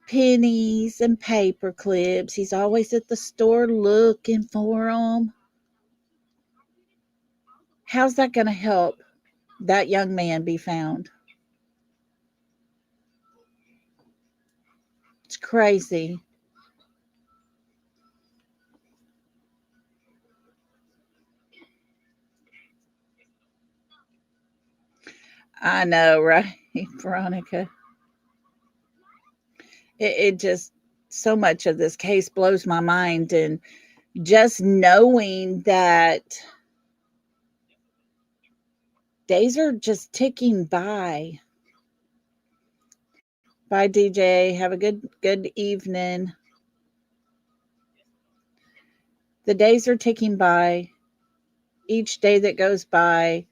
pennies and paper clips. He's always at the store looking for them. How's that going to help that young man be found? It's crazy. I know, right, Veronica? It just, so much of this case blows my mind. And just knowing that days are just ticking by. Bye, DJ. Have a good evening. The days are ticking by. Each day that goes by,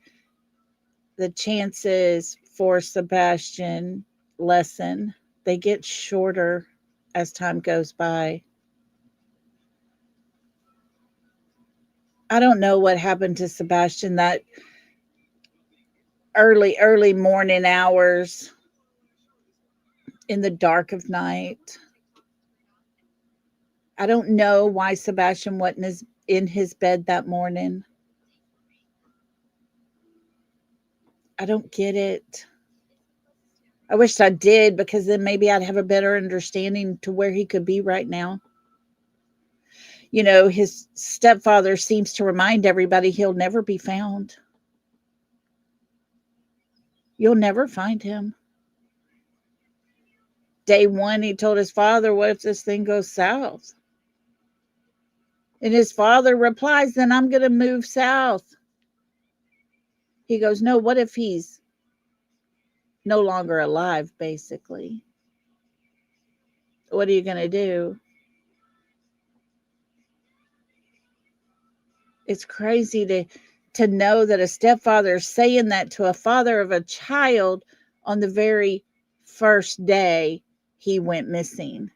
the chances for Sebastian lessen. They get shorter as time goes by. I don't know what happened to Sebastian that early morning hours in the dark of night. I don't know why Sebastian wasn't in his bed that morning. I don't get it. I wish I did, because then maybe I'd have a better understanding to where he could be right now. You know, his stepfather seems to remind everybody he'll never be found. You'll never find him. Day one, he told his father, what if this thing goes south? And his father replies, then I'm going to move south. He goes, no, what if he's no longer alive, basically? What are you going to do? It's crazy to know that a stepfather is saying that to a father of a child on the very first day he went missing.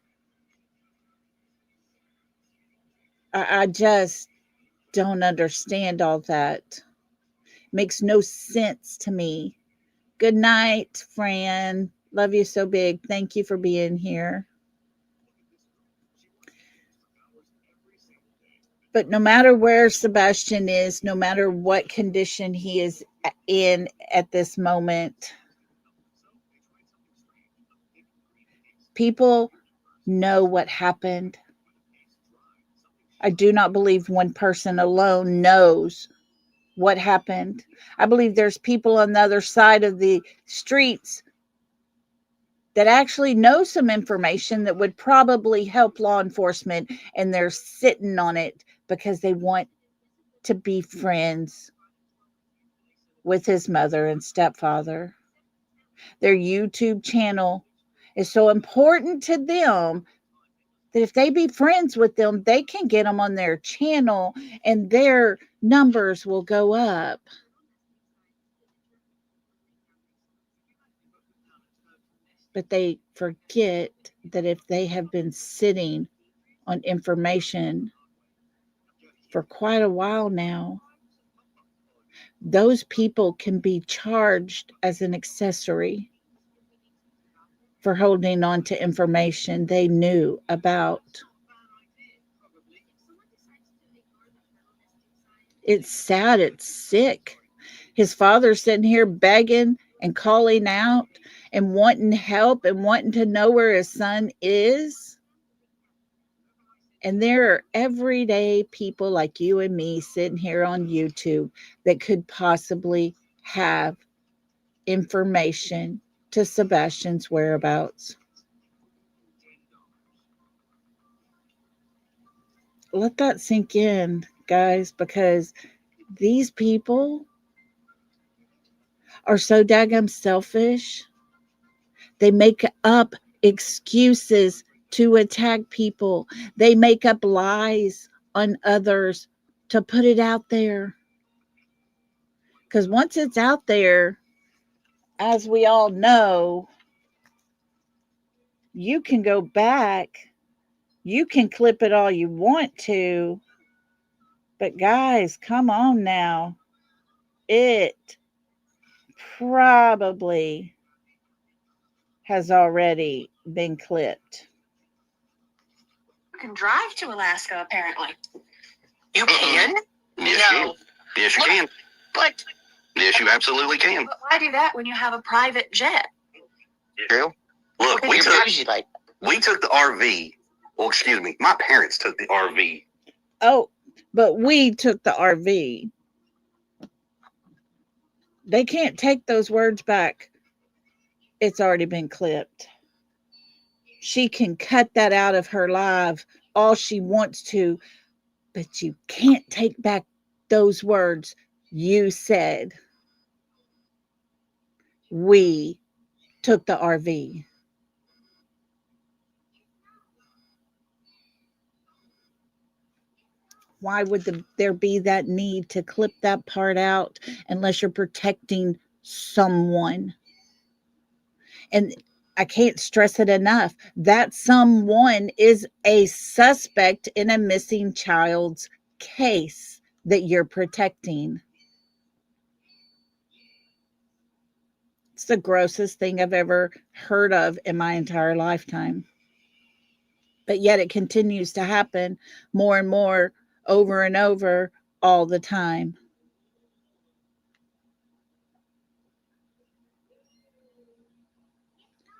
I just don't understand all that. Makes no sense to me. Good night, Fran. Love you so big. Thank you for being here. But no matter where Sebastian is, no matter what condition he is in at this moment, people know what happened. I do not believe one person alone knows what happened. I believe there's people on the other side of the streets that actually know some information that would probably help law enforcement, and they're sitting on it because they want to be friends with his mother and stepfather. Their YouTube channel is so important to them that if they be friends with them, they can get them on their channel and their numbers will go up. But they forget that if they have been sitting on information for quite a while now, those people can be charged as an accessory for holding on to information they knew about. It's sad. It's sick. His father's sitting here begging and calling out and wanting help and wanting to know where his son is. And there are everyday people like you and me sitting here on YouTube that could possibly have information to Sebastian's whereabouts. Let that sink in, guys, because these people are so daggum selfish. They make up excuses to attack people. They make up lies on others to put it out there. Because once it's out there, as we all know, you can go back. You can clip it all you want to. But guys, come on now. It probably has already been clipped. You can drive to Alaska, apparently. You can? Yes, No. you can. Yes, you can. But Yes, you absolutely can. why do that when you have a private jet? True. Look, we took the RV. Well, excuse me, my parents took the RV. Oh, but we took the RV. They can't take those words back. It's already been clipped. She can cut that out of her life all she wants to, but you can't take back those words you said. We took the RV. Why would there be that need to clip that part out unless you're protecting someone? And I can't stress it enough. That someone is a suspect in a missing child's case that you're protecting. It's the grossest thing I've ever heard of in my entire lifetime. But yet it continues to happen more and more, over and over, all the time.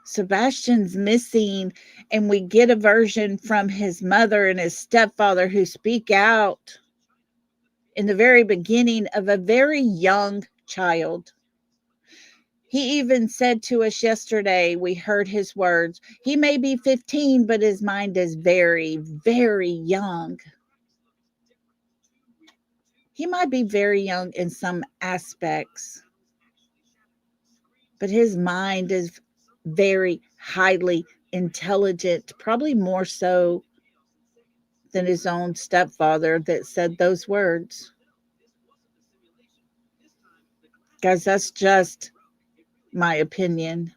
Sebastian's missing, and we get a version from his mother and his stepfather who speak out in the very beginning of a very young child. He even said to us yesterday, we heard his words, he may be 15, but his mind is very, very young. He might be very young in some aspects, but his mind is very highly intelligent, probably more so than his own stepfather that said those words. Guys, that's just my opinion.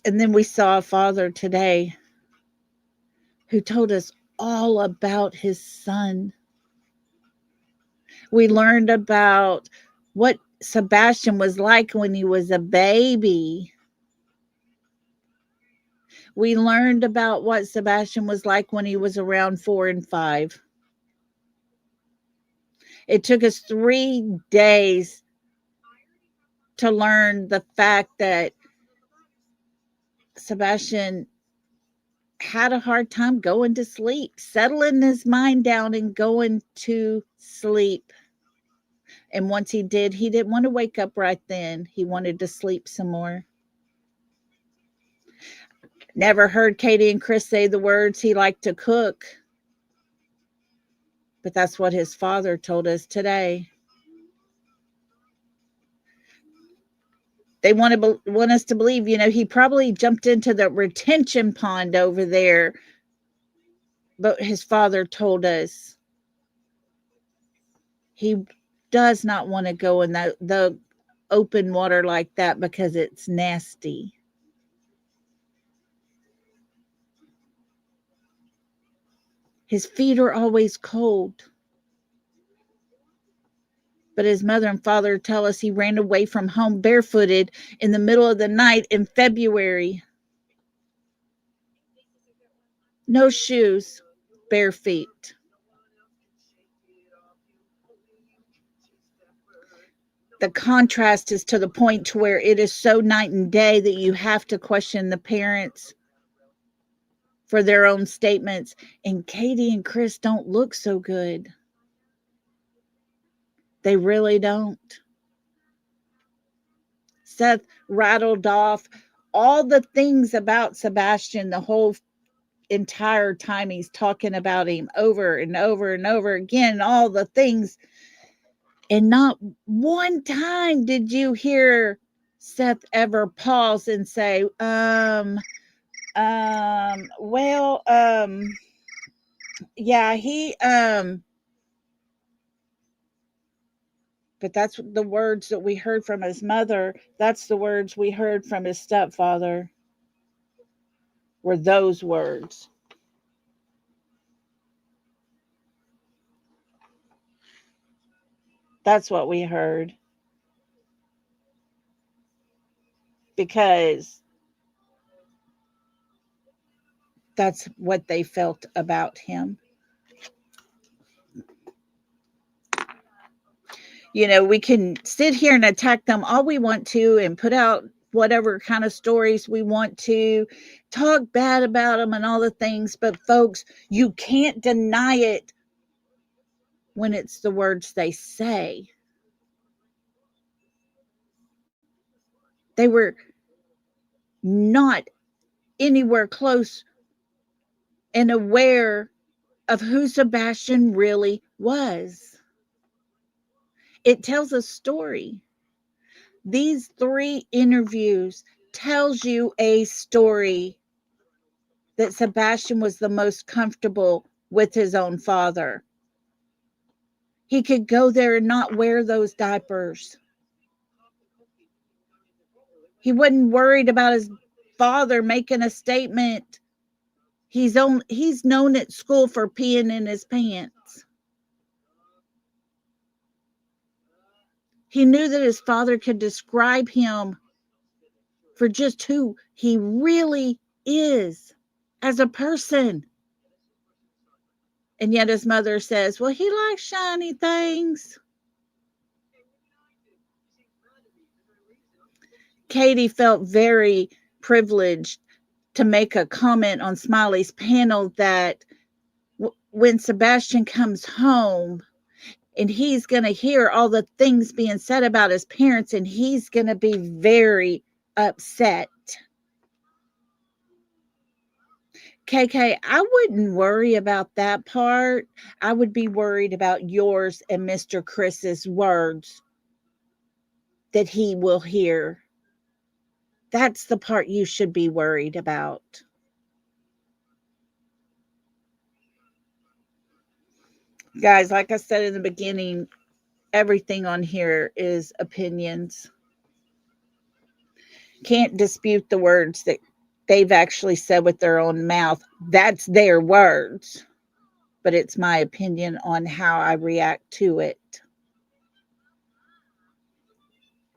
And then we saw a father today who told us all about his son. We learned about what Sebastian was like when he was a baby. We learned about what Sebastian was like when he was around 4 and 5. It took us 3 days to learn the fact that Sebastian had a hard time going to sleep, settling his mind down and going to sleep. And once he did, he didn't want to wake up right then. He wanted to sleep some more. Never heard Katie and Chris say the words he liked to cook. But that's what his father told us today. They want us to believe, he probably jumped into the retention pond over there. But his father told us he does not want to go in the open water like that because it's nasty. His feet are always cold. But his mother and father tell us he ran away from home barefooted in the middle of the night in February. No shoes, bare feet. The contrast is to the point to where it is so night and day that you have to question the parents for their own statements. And Katie and Chris don't look so good. They really don't. Seth rattled off all the things about Sebastian the whole entire time he's talking about him over and over and over again, all the things. And not one time did you hear Seth ever pause and say, yeah, he, but that's the words that we heard from his mother. That's the words we heard from his stepfather. Were those words. That's what we heard. Because that's what they felt about him. We can sit here and attack them all we want to and put out whatever kind of stories we want to, talk bad about them and all the things. But folks, you can't deny it when it's the words they say. They were not anywhere close and aware of who Sebastian really was. It tells a story. These 3 interviews tells you a story that Sebastian was the most comfortable with his own father. He could go there and not wear those diapers. He wasn't worried about his father making a statement. He's known at school for peeing in his pants. He knew that his father could describe him for just who he really is as a person. And yet his mother says, well, he likes shiny things. Katie felt very privileged to make a comment on Smiley's panel that when Sebastian comes home and he's going to hear all the things being said about his parents, and he's going to be very upset. KK, I wouldn't worry about that part. I would be worried about yours and Mr. Chris's words that he will hear. That's the part you should be worried about. Guys, like I said in the beginning, everything on here is opinions. Can't dispute the words that they've actually said with their own mouth. That's their words. But it's my opinion on how I react to it.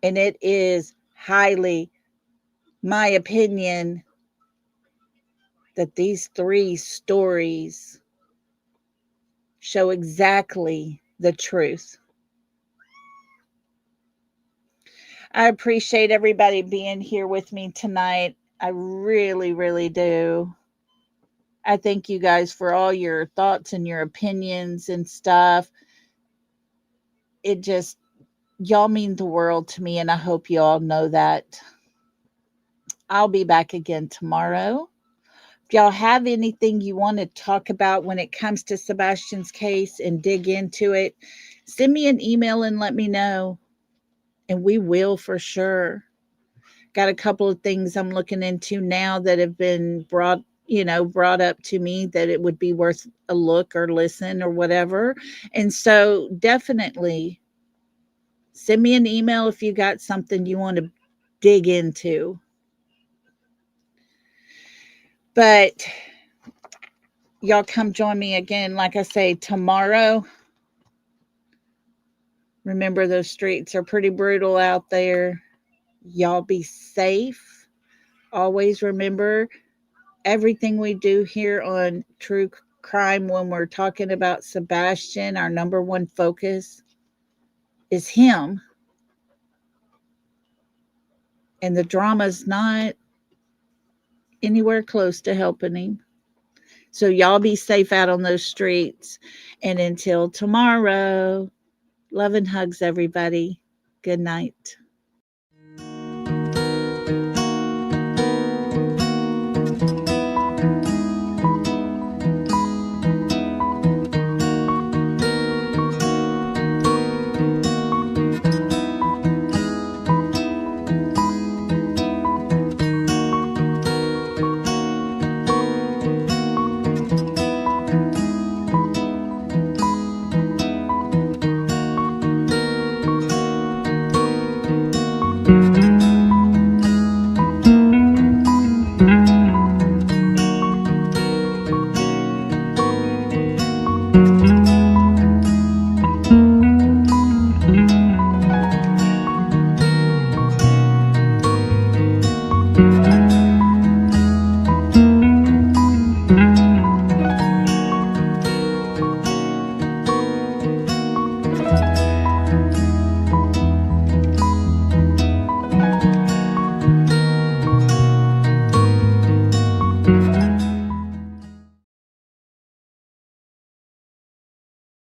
And it is highly my opinion that these 3 stories show exactly the truth. I appreciate everybody being here with me tonight. I really, really do. I thank you guys for all your thoughts and your opinions and stuff. It just, y'all mean the world to me, and I hope you all know that. I'll be back again tomorrow. If y'all have anything you want to talk about when it comes to Sebastian's case and dig into it, send me an email and let me know. And we will for sure. Got a couple of things I'm looking into now that have been brought up to me that it would be worth a look or listen or whatever. And so definitely send me an email if you got something you want to dig into. But y'all come join me again, like I say, tomorrow. Remember, those streets are pretty brutal out there. Y'all be safe. Always remember, everything we do here on True Crime, when we're talking about Sebastian, our number one focus is him. And the drama's not anywhere close to helping him. So y'all be safe out on those streets. And until tomorrow, love and hugs, everybody. Good night.